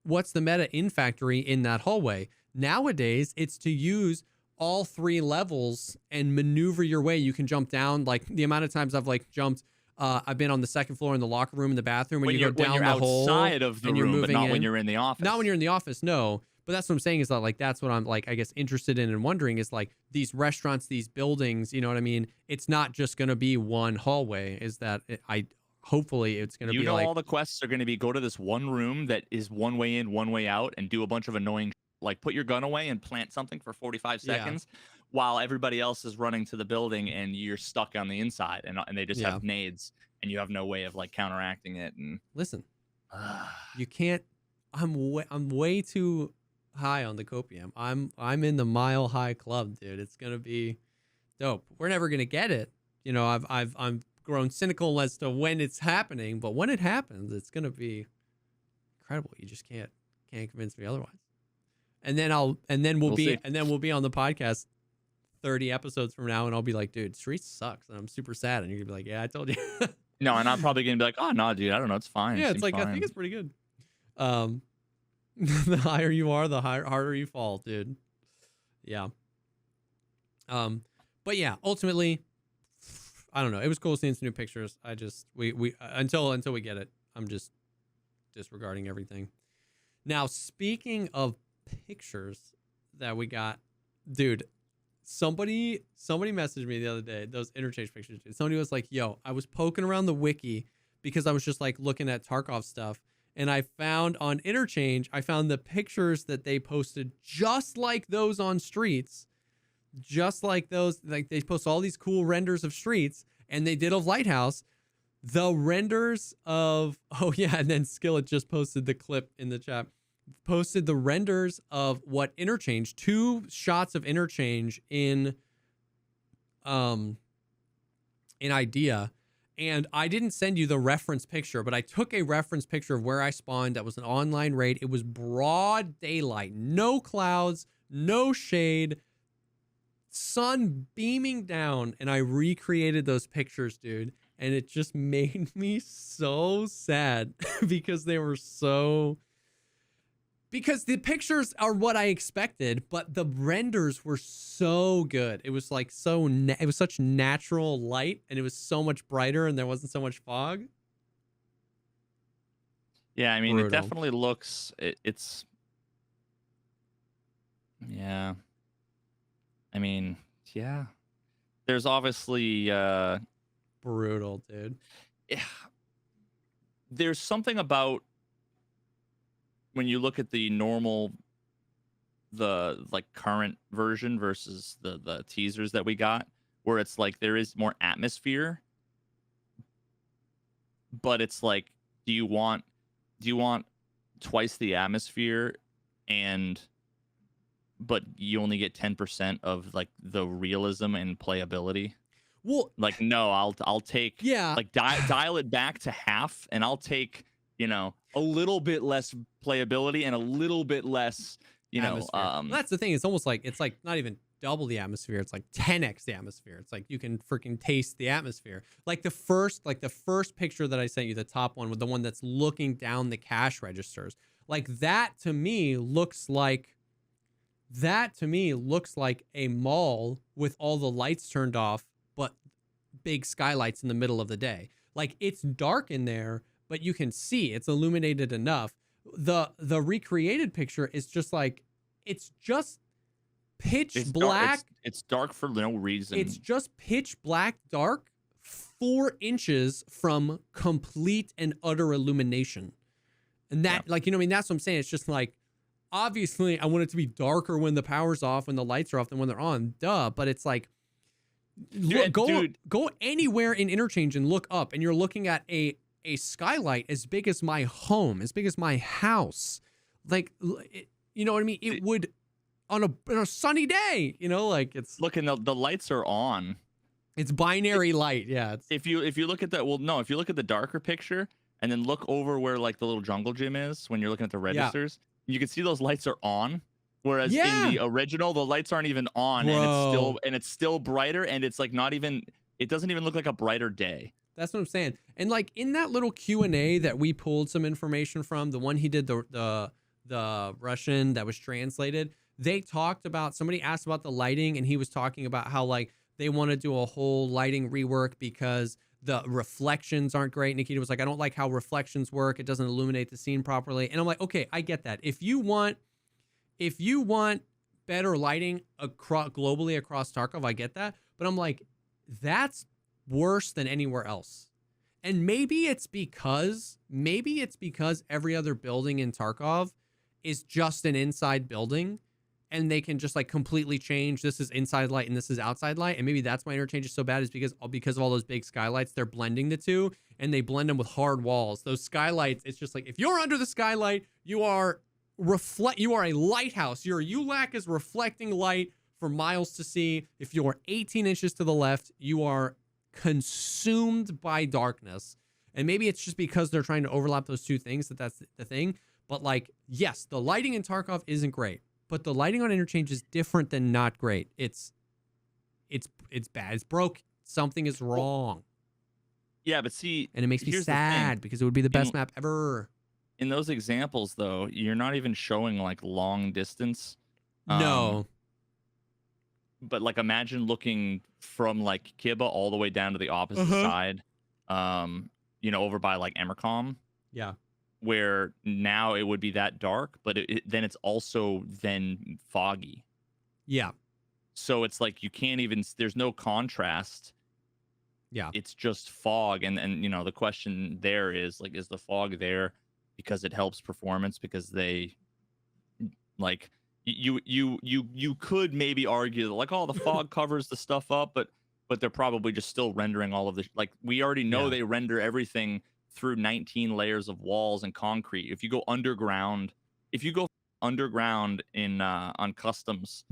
What's the meta in factory in that hallway? Nowadays, it's to use all 3 levels and maneuver your way. You can jump down. Like the amount of times I've like jumped, I've been on the second floor in the locker room in the bathroom when you go down the hole outside of the room, but not when you're in the office. Not when you're in the office, no. But that's what I'm saying is that like that's what I'm like I guess interested in and wondering is like these restaurants, these buildings, you know what I mean? It's not just going to be one hallway. Is that hopefully it's going to be like all the quests are going to be go to this one room that is one way in, one way out, and do a bunch of annoying like put your gun away and plant something for 45 seconds while everybody else is running to the building and you're stuck on the inside and they just have nades and you have no way of like counteracting it. And listen, you can't. I'm way too high on the copium. I'm in the mile high club, dude. It's gonna be dope. We're never gonna get it. You know, I'm grown cynical as to when it's happening, but when it happens, it's gonna be incredible. You just can't convince me otherwise. And then we'll be on the podcast 30 episodes from now and I'll be like, dude, Streets sucks and I'm super sad, and you're gonna be like, yeah, I told you. No, and I'm probably gonna be like, oh no, dude, I don't know, it's fine. Yeah, It it's seems like, I fine. think it's pretty good. The higher you are, the harder you fall, dude. Yeah. But yeah, ultimately, I don't know. It was cool seeing some new pictures. I just we until we get it, I'm just disregarding everything. Now, speaking of pictures that we got, dude, somebody messaged me the other day, those interchange pictures, dude. Somebody was like, yo, I was poking around the wiki because I was just like looking at Tarkov stuff, and I found on interchange, I found the pictures that they posted just like those on Streets, just like those, like they post all these cool renders of Streets, and they did of Lighthouse. The renders of, oh yeah, and then Skillet just posted the clip in the chat, posted the renders of what interchange, 2 shots of interchange in idea. And I didn't send you the reference picture, but I took a reference picture of where I spawned. That was an online raid. It was broad daylight, no clouds, no shade, sun beaming down, and I recreated those pictures, dude. And it just made me so sad because they were so... Because the pictures are what I expected, but the renders were so good. It was like it was such natural light, and it was so much brighter, and there wasn't so much fog. Yeah, I mean, Brutal. it definitely looks. It's. Yeah. I mean, yeah. There's obviously. Brutal, dude. Yeah, there's something about when you look at the normal, the like current version versus the teasers that we got, where it's like there is more atmosphere, but it's like, do you want twice the atmosphere, but you only get 10% of like the realism and playability? Well, like, no, I'll take, yeah, like dial it back to half, and I'll take, a little bit less playability and a little bit less, well, that's the thing. It's almost like, it's like not even double the atmosphere. It's like 10x the atmosphere. It's like you can freaking taste the atmosphere. Like the first picture that I sent you, the top one with the one that's looking down the cash registers, like that to me looks like a mall with all the lights turned off, but big skylights in the middle of the day. Like it's dark in there, but you can see it's illuminated enough. The recreated picture is just like, it's just pitch black. It's dark for no reason. It's just pitch black dark, 4 inches from complete and utter illumination. And that, like, I mean, that's what I'm saying. It's just like, obviously I want it to be darker when the power's off, when the lights are off, than when they're on. Duh. But it's like, go anywhere in interchange and look up, and you're looking at a skylight as big as my home, as big as my house. Like, you know what I mean? It would on a sunny day, like it's looking, the lights are on. It's binary light. Yeah. If you look at that, if you look at the darker picture and then look over where like the little jungle gym is, when you're looking at the registers, you can see those lights are on. Whereas in the original, the lights aren't even on, and it's still brighter, and it's like it doesn't even look like a brighter day. That's what I'm saying. And like in that little Q&A that we pulled some information from, the one he did, the Russian that was translated, they talked about, somebody asked about the lighting, and he was talking about how like they want to do a whole lighting rework because the reflections aren't great. Nikita was like, I don't like how reflections work. It doesn't illuminate the scene properly. And I'm like, okay, I get that. If you want better lighting globally across Tarkov, I get that. But I'm like, that's worse than anywhere else. And maybe it's because every other building in Tarkov is just an inside building, and they can just like completely change, this is inside light and this is outside light. And maybe that's why interchange is so bad, is because of all those big skylights, they're blending the two, and they blend them with hard walls. Those skylights, it's just like, if you're under the skylight, you are a lighthouse. Your ULAC is reflecting light for miles to see. If you're 18 inches to the left, you are consumed by darkness. And maybe it's just because they're trying to overlap those two things that's the thing. But like, yes, the lighting in Tarkov isn't great, but the lighting on interchange is different than not great. It's it's bad. It's broke. Something is wrong. Yeah, but see, And it makes me here's the thing. sad because it would be the best In, map ever. in those examples, though, you're not even showing like long distance. No. But like imagine looking from like Kiba all the way down to the opposite side, over by like Emercom, Yeah. where now it would be that dark, but then it's also then foggy. Yeah. So it's like you can't even, there's no contrast. Yeah. It's just fog. And the question there is like, is the fog there because it helps performance? Because they like, you could maybe argue that like, oh, the fog covers the stuff up, but they're probably just still rendering all of this. Like we already know they render everything through 19 layers of walls and concrete. If you go underground in on customs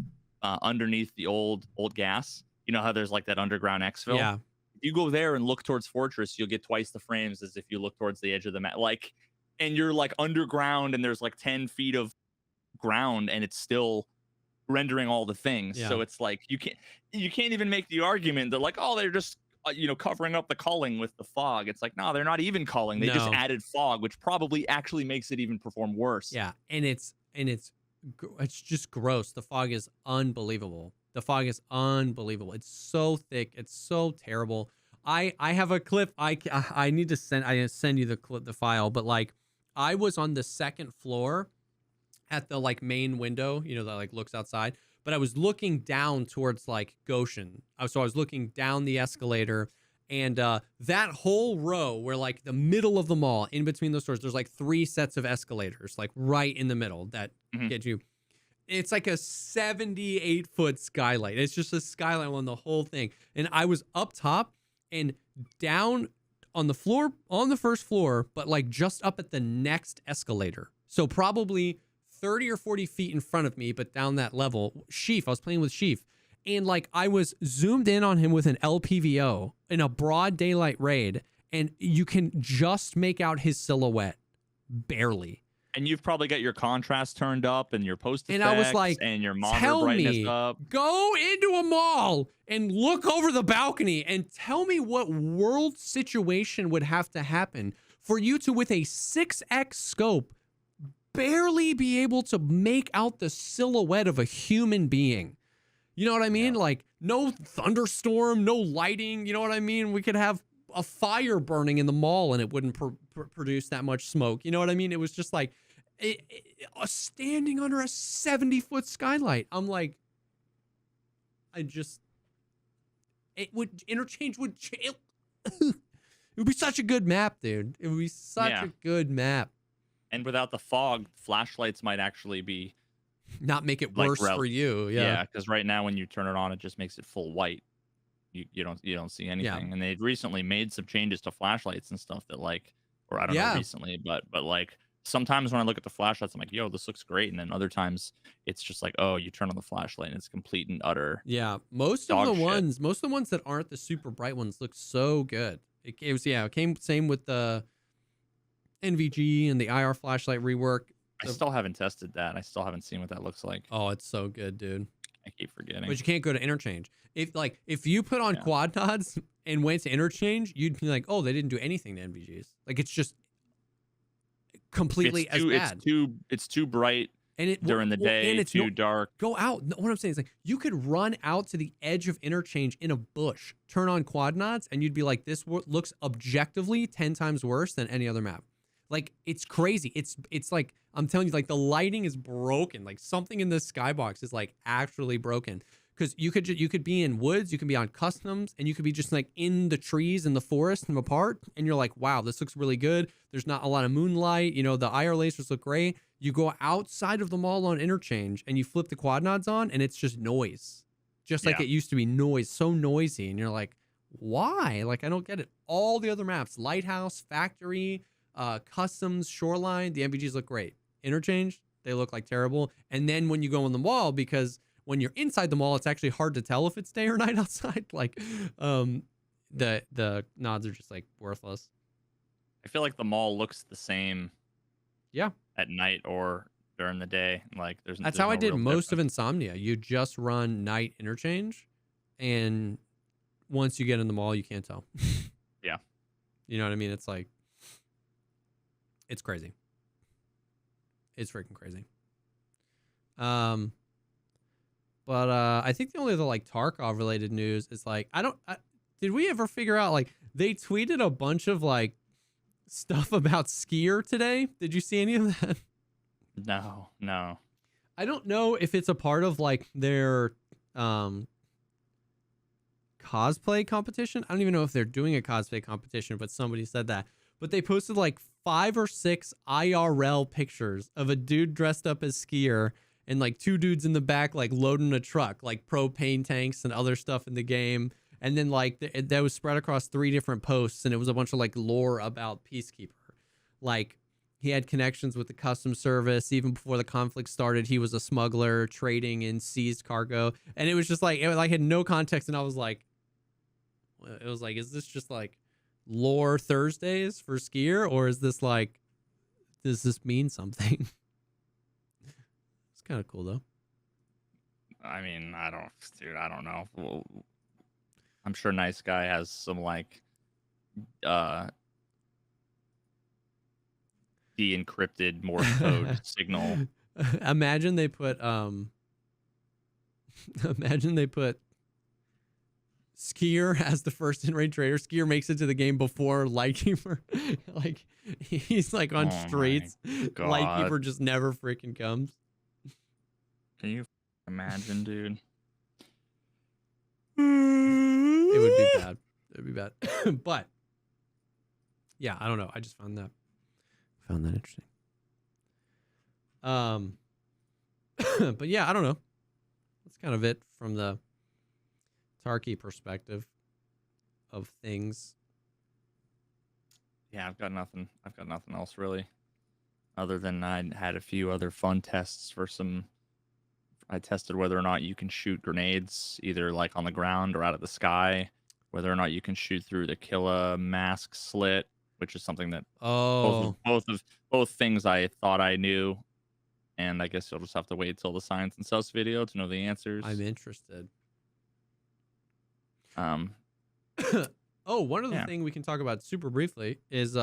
underneath the old gas, you know how there's like that underground exfil. Yeah. If you go there and look towards Fortress, you'll get twice the frames as if you look towards the edge of the map. Like, and you're like underground and there's like 10 feet of ground and it's still rendering all the things. So it's like you can't even make the argument that like, oh, they're just covering up the culling with the fog. It's like, no, they're not even culling. They just added fog, which probably actually makes it even perform worse. Yeah, and it's just gross. The fog is unbelievable. The fog is unbelievable. It's so thick. It's so terrible. I have a clip. I need to send you the file, but like I was on the second floor at the like main window, that like looks outside, but I was looking down towards like Goshen. So I was looking down the escalator, and that whole row where like the middle of the mall, in between those stores, there's like 3 sets of escalators, like right in the middle that get you. It's like a 78-foot skylight. It's just a skylight on the whole thing. And I was up top and down on the floor, on the first floor, but like just up at the next escalator. So probably 30 or 40 feet in front of me, but down that level. Sheaf, I was playing with Sheaf. And like I was zoomed in on him with an LPVO in a broad daylight raid, and you can just make out his silhouette. Barely. And you've probably got your contrast turned up and your post effects, and I was like, and your monitor brightness up. Go into a mall and look over the balcony and tell me what world situation would have to happen for you to, with a 6x scope, barely be able to make out the silhouette of a human being. You know what I mean? Yeah. Like no thunderstorm, no lighting. You know what I mean? We could have a fire burning in the mall and it wouldn't produce that much smoke. You know what I mean? It was just like standing under a 70-foot skylight. I'm like, interchange would it would be such a good map, dude. It would be such a good map. And without the fog, flashlights might actually be not make it worse for you. Yeah, because right now when you turn it on, it just makes it full white. You don't see anything. Yeah. And they've recently made some changes to flashlights and stuff that like, or I don't know recently, but like sometimes when I look at the flashlights, I'm like, yo, this looks great. And then other times it's just like, oh, you turn on the flashlight and it's complete and utter. Yeah. Most of the ones that aren't the super bright ones look so good. It came same with the NVG and the IR flashlight rework. I still haven't tested that. I still haven't seen what that looks like. Oh, it's so good, dude. I keep forgetting. But you can't go to interchange. If you put on quad nods and went to interchange, you'd be like, oh, they didn't do anything to NVGs. Like it's just completely as bad. It's too bright during the day, and it's too dark. Go out. What I'm saying is like you could run out to the edge of interchange in a bush, turn on quad nods, and you'd be like, this looks objectively 10 times worse than any other map. Like it's crazy. It's like I'm telling you, like the lighting is broken. Like something in the skybox is like actually broken. Because you could be in woods, you can be on customs, and you could be just like in the trees in the forest and apart, and you're like, wow, this looks really good. There's not a lot of moonlight. The IR lasers look great. You go outside of the mall on interchange, and you flip the quad nods on, and it's just noise, just like it used to be noise, so noisy, and you're like, why? Like I don't get it. All the other maps, Lighthouse, Factory, Customs, Shoreline, the MVGs look great. Interchange, they look like terrible. And then when you go in the mall, because when you're inside the mall, it's actually hard to tell if it's day or night outside. Like, the nods are just like worthless. I feel like the mall looks the same. Yeah. At night or during the day. Like, that's how I did most of Insomnia. You just run night interchange, and once you get in the mall, you can't tell. Yeah. You know what I mean? It's like, it's crazy. It's freaking crazy. But I think the only other like Tarkov related news is like, did we ever figure out like they tweeted a bunch of like stuff about Skier today? Did you see any of that? No. I don't know if it's a part of like their cosplay competition. I don't even know if they're doing a cosplay competition, but somebody said that. But they posted like 5 or 6 IRL pictures of a dude dressed up as Skier and like 2 dudes in the back like loading a truck, like propane tanks and other stuff in the game. And then like that was spread across 3 different posts, and it was a bunch of like lore about Peacekeeper. Like he had connections with the customs service. Even before the conflict started, he was a smuggler trading in seized cargo. And it was just like, it like had no context. And I was like, is this just like lore Thursdays for Skier? Or is this like, does this mean something? It's kind of cool though. I mean, I don't know. Well, I'm sure Nice Guy has some like de-encrypted Morse code signal. Imagine they put Skier as the first in-raid trader. Skier makes it to the game before Lightkeeper. Like he's like on streets. Lightkeeper just never freaking comes. Can you imagine, dude? It would be bad. It would be bad. But yeah, I don't know. I just found that interesting. But yeah, I don't know. That's kind of it from the Tarky perspective of things. Yeah, I've got nothing else really, other than I had a few other fun tests for some. I tested whether or not you can shoot grenades either like on the ground or out of the sky, whether or not you can shoot through the Killa mask slit, which is something that both things I thought I knew, and I guess you'll just have to wait till the Science and Sus video to know the answers. I'm interested. Um, one other thing we can talk about super briefly is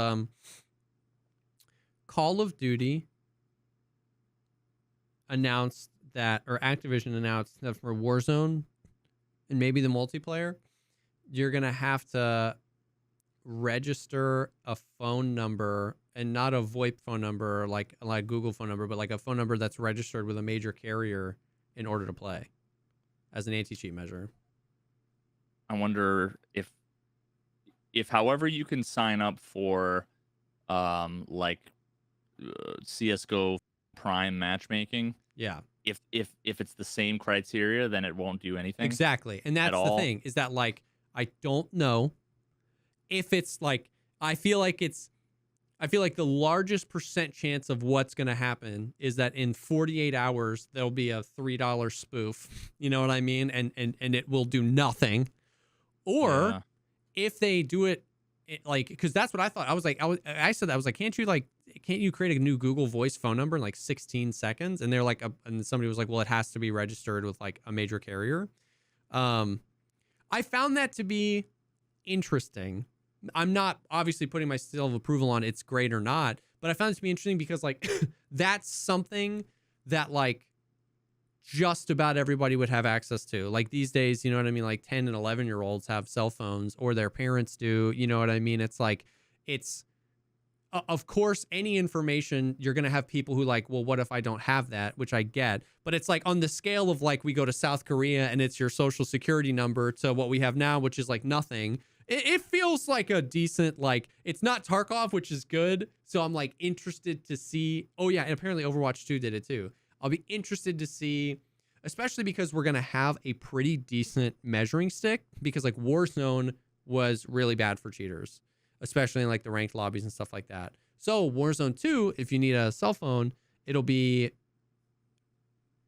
Call of Duty announced that, or Activision announced that for Warzone and maybe the multiplayer, you're gonna have to register a phone number, and not a VoIP phone number like Google phone number, but like a phone number that's registered with a major carrier in order to play, as an anti-cheat measure. I wonder if however you can sign up for CS:GO Prime matchmaking. Yeah. If it's the same criteria, then it won't do anything. Exactly. And that's the thing, is that like I don't know if it's like I feel like the largest % chance of what's going to happen is that in 48 hours there'll be a $3 spoof. You know what I mean? And it will do nothing. Or if they do it like, because that's what I thought. I said that I was like, can't you create a new Google Voice phone number in like 16 seconds? And they're like, and somebody was like, well, it has to be registered with like a major carrier. I found that to be interesting. I'm not obviously putting my seal of approval on it's great or not, but I found it to be interesting because like that's something that like just about everybody would have access to. Like these days, you know what I mean? Like 10 and 11-year-olds have cell phones, or their parents do. You know what I mean? It's like, of course, any information, you're going to have people who like, well, what if I don't have that? Which I get. But it's like on the scale of like, we go to South Korea and it's your social security number to what we have now, which is like nothing. It feels like a decent, like, it's not Tarkov, which is good. So I'm like interested to see. Oh yeah, and apparently Overwatch 2 did it too. I'll be interested to see, especially because we're going to have a pretty decent measuring stick, because like Warzone was really bad for cheaters, especially in like the ranked lobbies and stuff like that. So Warzone 2, if you need a cell phone, it'll be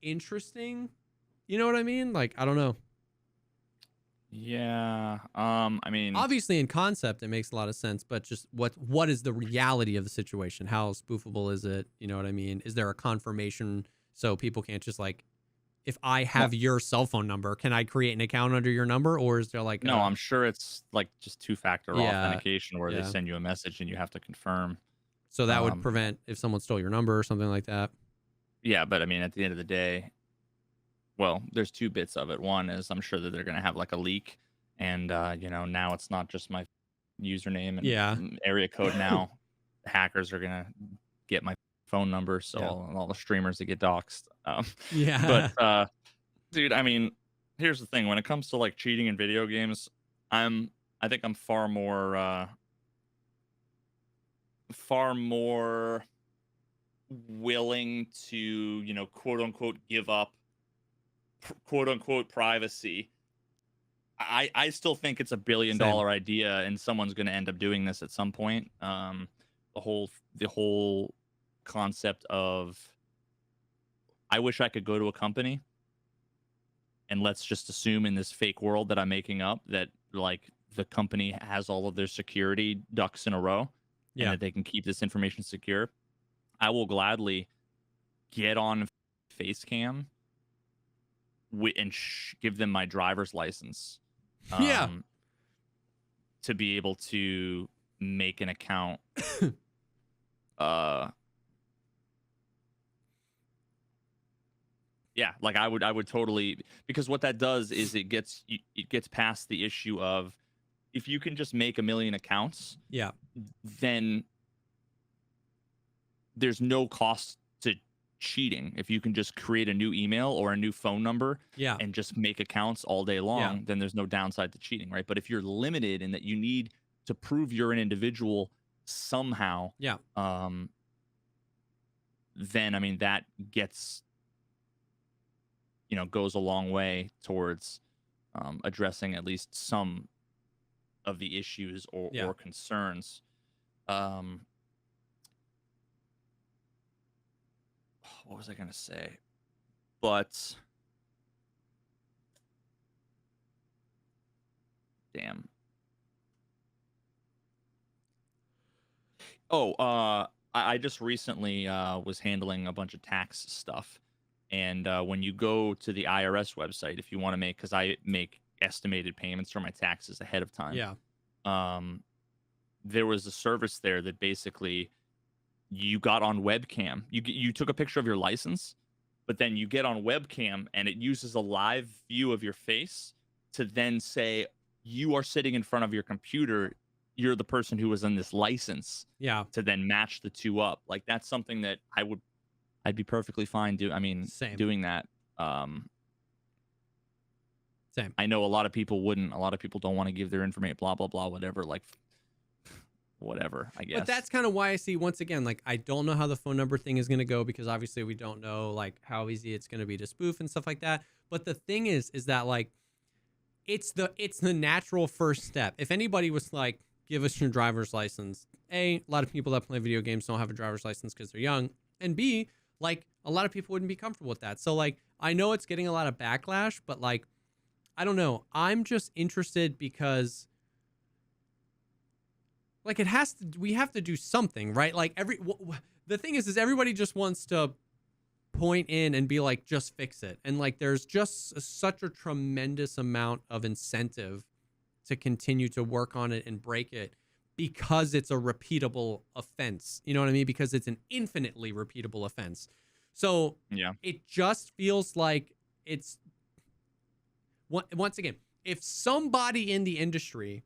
interesting. You know what I mean? Like, I don't know. Yeah. I mean, obviously in concept it makes a lot of sense, but just what is the reality of the situation? How spoofable is it? You know what I mean? Is there a confirmation so people can't just like if I have your cell phone number, can I create an account under your number, or is there like No, I'm sure it's like just two-factor Yeah, authentication where they yeah. send you a message and you have to confirm. So that would Um, prevent if someone stole your number or something like that. yeah, but I mean, at the end of the day, well, there's two bits of it. One is I'm sure that they're going to have like a leak, and now it's not just my username and Yeah. area code. Now hackers are going to get my phone number, so Yeah. all the streamers that get doxxed. Yeah. But dude, I mean, here's the thing: when it comes to like cheating in video games, I think I'm far more willing to quote unquote give up quote unquote privacy. I still think it's a billion-dollar idea, and someone's going to end up doing this at some point. The whole concept of, I wish I could go to a company and let's just assume in this fake world that I'm making up that like the company has all of their security ducks in a row, and that they can keep this information secure. I will gladly get on Facecam and give them my driver's license. Yeah. To be able to make an account. Yeah, like I would totally, because what that does is it gets past the issue of, if you can just make 1 million accounts, Yeah. then there's no cost to cheating. If you can just create a new email or a new phone number Yeah. and just make accounts all day long, then there's no downside to cheating, right? But if you're limited in that you need to prove you're an individual somehow, then I mean that gets, goes a long way towards addressing at least some of the issues or concerns. What was I going to say? But damn. I just recently was handling a bunch of tax stuff. And when you go to the IRS website, if you want to because I make estimated payments for my taxes ahead of time. Yeah. There was a service there that basically you got on webcam. You took a picture of your license, but then you get on webcam and it uses a live view of your face to then say, you are sitting in front of your computer. You're the person who was on this license. Yeah. To then match the two up. Like that's something that I'd be perfectly fine doing that. Same. I know a lot of people wouldn't. A lot of people don't want to give their information, blah, blah, blah, whatever. Like, whatever, I guess. But that's kind of why I see, once again, like, I don't know how the phone number thing is going to go, because obviously we don't know, like, how easy it's going to be to spoof and stuff like that. But the thing is that, like, it's the natural first step. If anybody was like, give us your driver's license, A, a lot of people that play video games don't have a driver's license because they're young. And B, like, a lot of people wouldn't be comfortable with that. So, like, I know it's getting a lot of backlash, but, like, I don't know. I'm just interested because, like, we have to do something, right? Like, the thing is everybody just wants to point in and be like, just fix it. And, like, there's just such a tremendous amount of incentive to continue to work on it and break it, because it's a repeatable offense. You know what I mean? Because it's an infinitely repeatable offense. So it just feels like it's, once again, if somebody in the industry,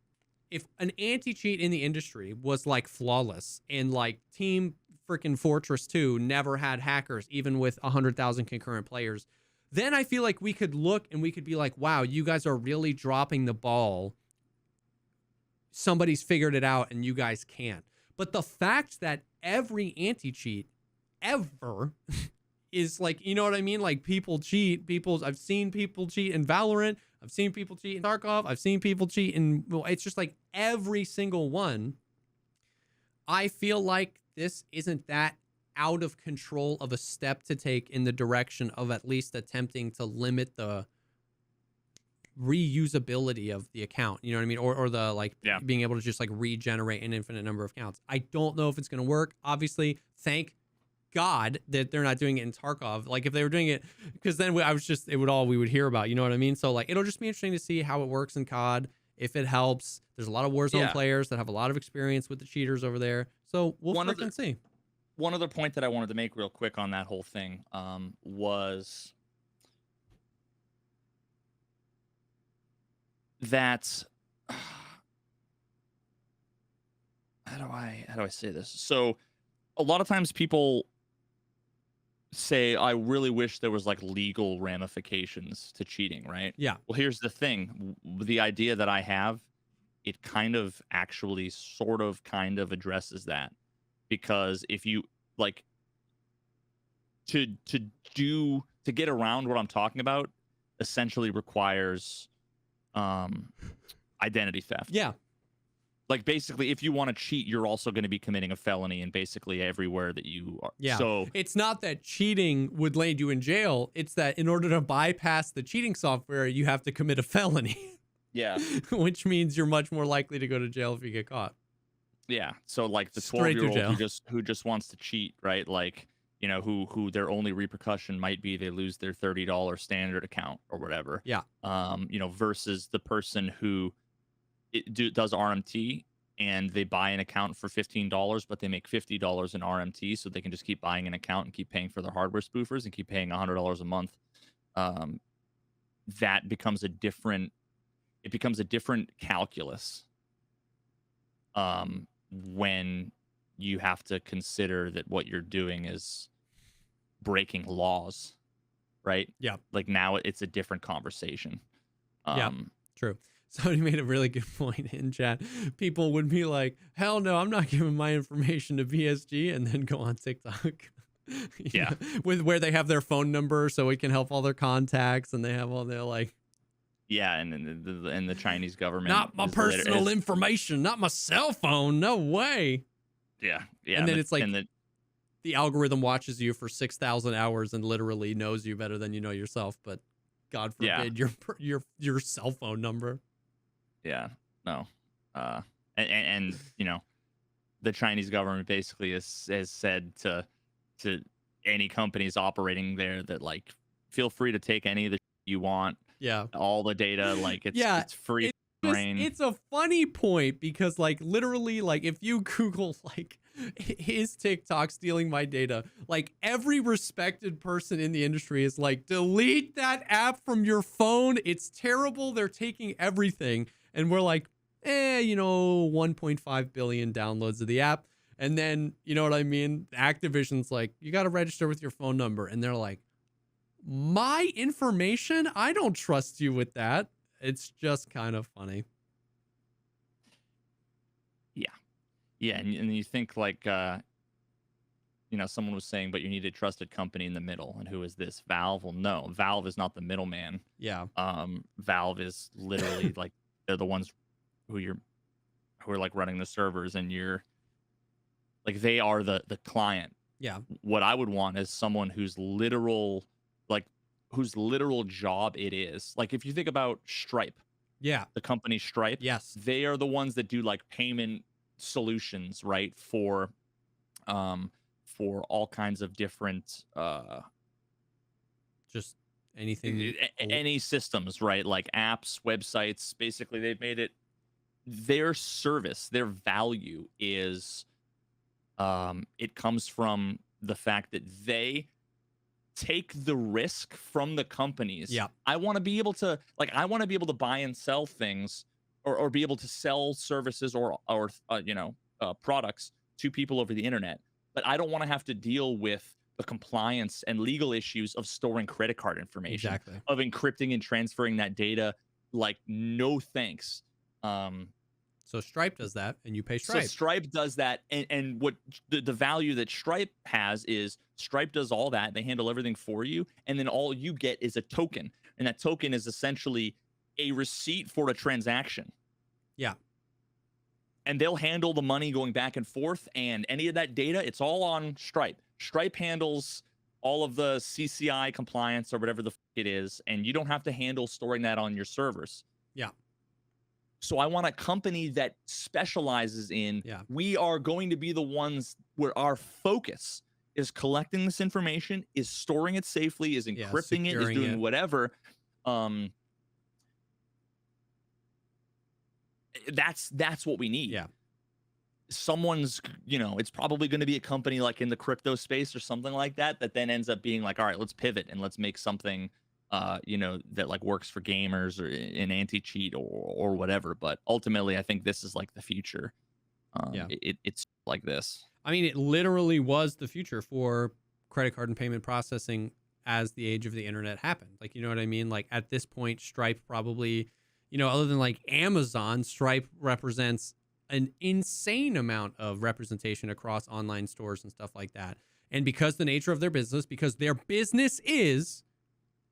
if an anti-cheat in the industry was like flawless, and like Team freaking Fortress 2 never had hackers, even with 100,000 concurrent players, then I feel like we could look and we could be like, wow, you guys are really dropping the ball. Somebody's figured it out and you guys can't. But the fact that every anti-cheat ever is like, you know what I mean? Like, people cheat. I've seen people cheat in Valorant. I've seen people cheat in Tarkov. I've seen people cheat in, well, it's just like every single one. I feel like this isn't that out of control of a step to take in the direction of at least attempting to limit the reusability of the account, you know what I mean? Or the, like, being able to just like regenerate an infinite number of accounts. I don't know if it's going to work. Obviously, thank God that they're not doing it in Tarkov. Like if they were doing it, because then it would all we would hear about. You know what I mean? So like it'll just be interesting to see how it works in COD. If it helps, there's a lot of Warzone Yeah. players that have a lot of experience with the cheaters over there. So we'll freaking see. One other point that I wanted to make real quick on that whole thing was that how do I say this? So a lot of times people say, I really wish there was like legal ramifications to cheating, right? Yeah. Well, here's the thing. The idea that I have, it kind of actually sort of kind of addresses that. Because if you like to get around what I'm talking about essentially requires identity theft. Yeah. Like basically, if you want to cheat, you're also going to be committing a felony in basically everywhere that you are. Yeah. So it's not that cheating would land you in jail. It's that in order to bypass the cheating software, you have to commit a felony. yeah, Which means you're much more likely to go to jail if you get caught. yeah. So like the Straight to 12-year-old jail. who just wants to cheat, right? like who their only repercussion might be they lose their $30 standard account or whatever. Yeah. Versus the person who does RMT and they buy an account for $15, but they make $50 in RMT, so they can just keep buying an account and keep paying for their hardware spoofers and keep paying $100 a month. That becomes a different calculus when you have to consider that what you're doing is breaking laws, right? Yeah. Like now it's a different conversation. Yeah. True. Somebody made a really good point in chat. People would be like, hell no, I'm not giving my information to VSG, and then go on TikTok. Yeah. With where they have their phone number so it can help all their contacts, and they have all their like. Yeah, and the Chinese government. Not my personal information, not my cell phone. No way. Yeah. And then it's like the algorithm watches you for 6,000 hours and literally knows you better than you know yourself. But God forbid your cell phone number. Yeah, no, and the Chinese government basically has said to any companies operating there that like feel free to take any of the you want. Yeah, all the data, like it's free. It's a funny point because like literally like if you Google like his TikTok stealing my data, like every respected person in the industry is like, delete that app from your phone. It's terrible. They're taking everything. And we're like, 1.5 billion downloads of the app. And then, you know what I mean? Activision's like, you got to register with your phone number. And they're like, my information? I don't trust you with that. It's just kind of funny. Yeah, and you think like, someone was saying, but you need a trusted company in the middle. And who is this? Valve? Well, no, Valve is not the middleman. Yeah. Valve is literally like they're the ones who are like running the servers, and you're like they are the client. Yeah. What I would want is someone whose literal job it is. Like if you think about Stripe. Yeah. The company Stripe. Yes. They are the ones that do like payment solutions, right? For all kinds of different just anything, any systems, right? Like apps, websites. Basically, they've made it their service, their value is it comes from the fact that they take the risk from the companies. Yeah. I want to be able to buy and sell things or be able to sell services or products to people over the internet. But I don't want to have to deal with the compliance and legal issues of storing credit card information, exactly, of encrypting and transferring that data. Like, no thanks. So Stripe does that, and you pay Stripe. So Stripe does that, and what the value that Stripe has is Stripe does all that. They handle everything for you, and then all you get is a token, and that token is essentially a receipt for a transaction. Yeah. And they'll handle the money going back and forth, and any of that data, it's all on Stripe. Stripe handles all of the CCI compliance or whatever the it is, and you don't have to handle storing that on your servers. Yeah. So I want a company that specializes in, we are going to be the ones where our focus is collecting this information, is storing it safely, is Yeah, encrypting it, is securing doing it. whatever. That's what we need. Yeah. Someone's, it's probably going to be a company like in the crypto space or something like that then ends up being like, all right, let's pivot and let's make something that like works for gamers or an anti-cheat or whatever. But ultimately, I think this is like the future. Yeah. It's like this. I mean, it literally was the future for credit card and payment processing as the age of the internet happened. Like, you know what I mean? Like at this point, Stripe probably, other than like Amazon, Stripe represents an insane amount of representation across online stores and stuff like that. And because the nature of their business, because their business is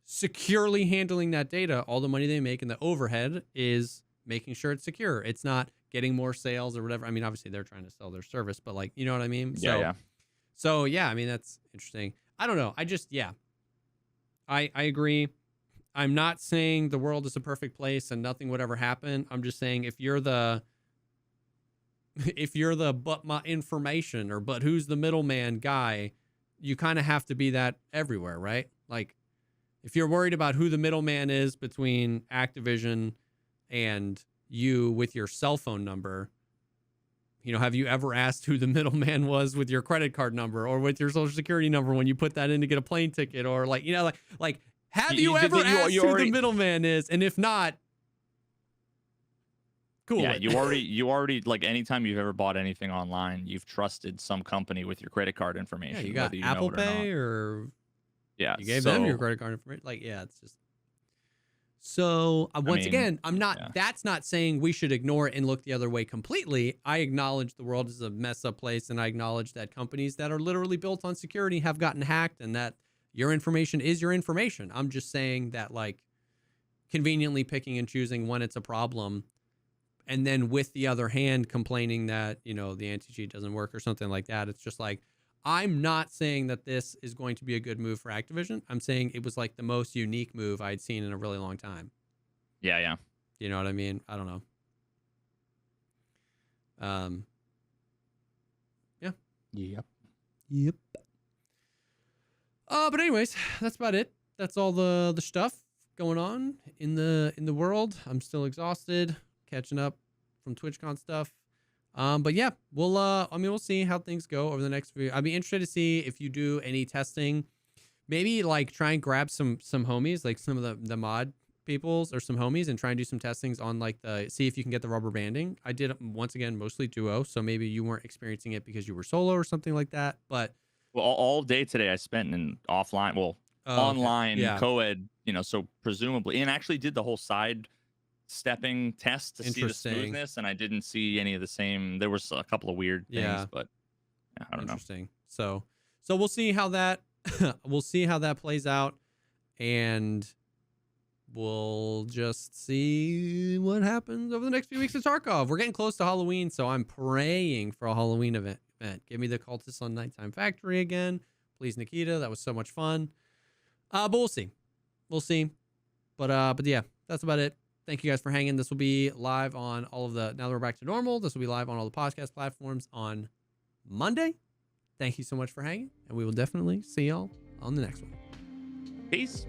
securely handling that data, all the money they make and the overhead is making sure it's secure. It's not getting more sales or whatever. I mean, obviously they're trying to sell their service, but like, you know what I mean? So yeah, I mean, that's interesting. I don't know. I agree. I'm not saying the world is a perfect place and nothing would ever happen. I'm just saying if you're the but my information or but who's the middleman guy, you kind of have to be that everywhere, right? Like if you're worried about who the middleman is between Activision and you with your cell phone number, have you ever asked who the middleman was with your credit card number or with your social security number when you put that in to get a plane ticket or like, have you ever asked who the middleman is? And if not, cool. Yeah, you already like anytime you've ever bought anything online, you've trusted some company with your credit card information. Yeah, you got Apple Pay or yeah, you gave them your credit card information. Like, yeah, it's just. So once again, I'm not. Yeah. That's not saying we should ignore it and look the other way completely. I acknowledge the world is a mess up place, and I acknowledge that companies that are literally built on security have gotten hacked, and that your information is your information. I'm just saying that, like, conveniently picking and choosing when it's a problem, and then with the other hand complaining that the anti-cheat doesn't work or something like that. It's just like, I'm not saying that this is going to be a good move for Activision. I'm saying it was like the most unique move I'd seen in a really long time. Yeah. You know what I mean? I don't know. Yeah. Yep. But anyways, that's about it. That's all the stuff going on in the world. I'm still exhausted, catching up from TwitchCon stuff. But yeah, we'll see how things go over the next few. I'd be interested to see if you do any testing. Maybe like try and grab some homies, like some of the mod peoples or some homies, and try and do some testings on like see if you can get the rubber banding. I did once again mostly duo, so maybe you weren't experiencing it because you were solo or something like that. But all day today I spent in offline, online co-ed, so presumably, and actually did the whole side stepping test to see the smoothness, and I didn't see any of the same. There was a couple of weird things, but I don't know. Interesting. So we'll see how that plays out, and we'll just see what happens over the next few weeks of Tarkov. We're getting close to Halloween, so I'm praying for a Halloween event. Give me the Cultists on Nighttime Factory again, please, Nikita. That was so much fun. But we'll see. But yeah, that's about it. Thank you guys for hanging. This will be live on all of the, now that we're back to normal, this will be live on all the podcast platforms on Monday. Thank you so much for hanging, and we will definitely see y'all on the next one. Peace.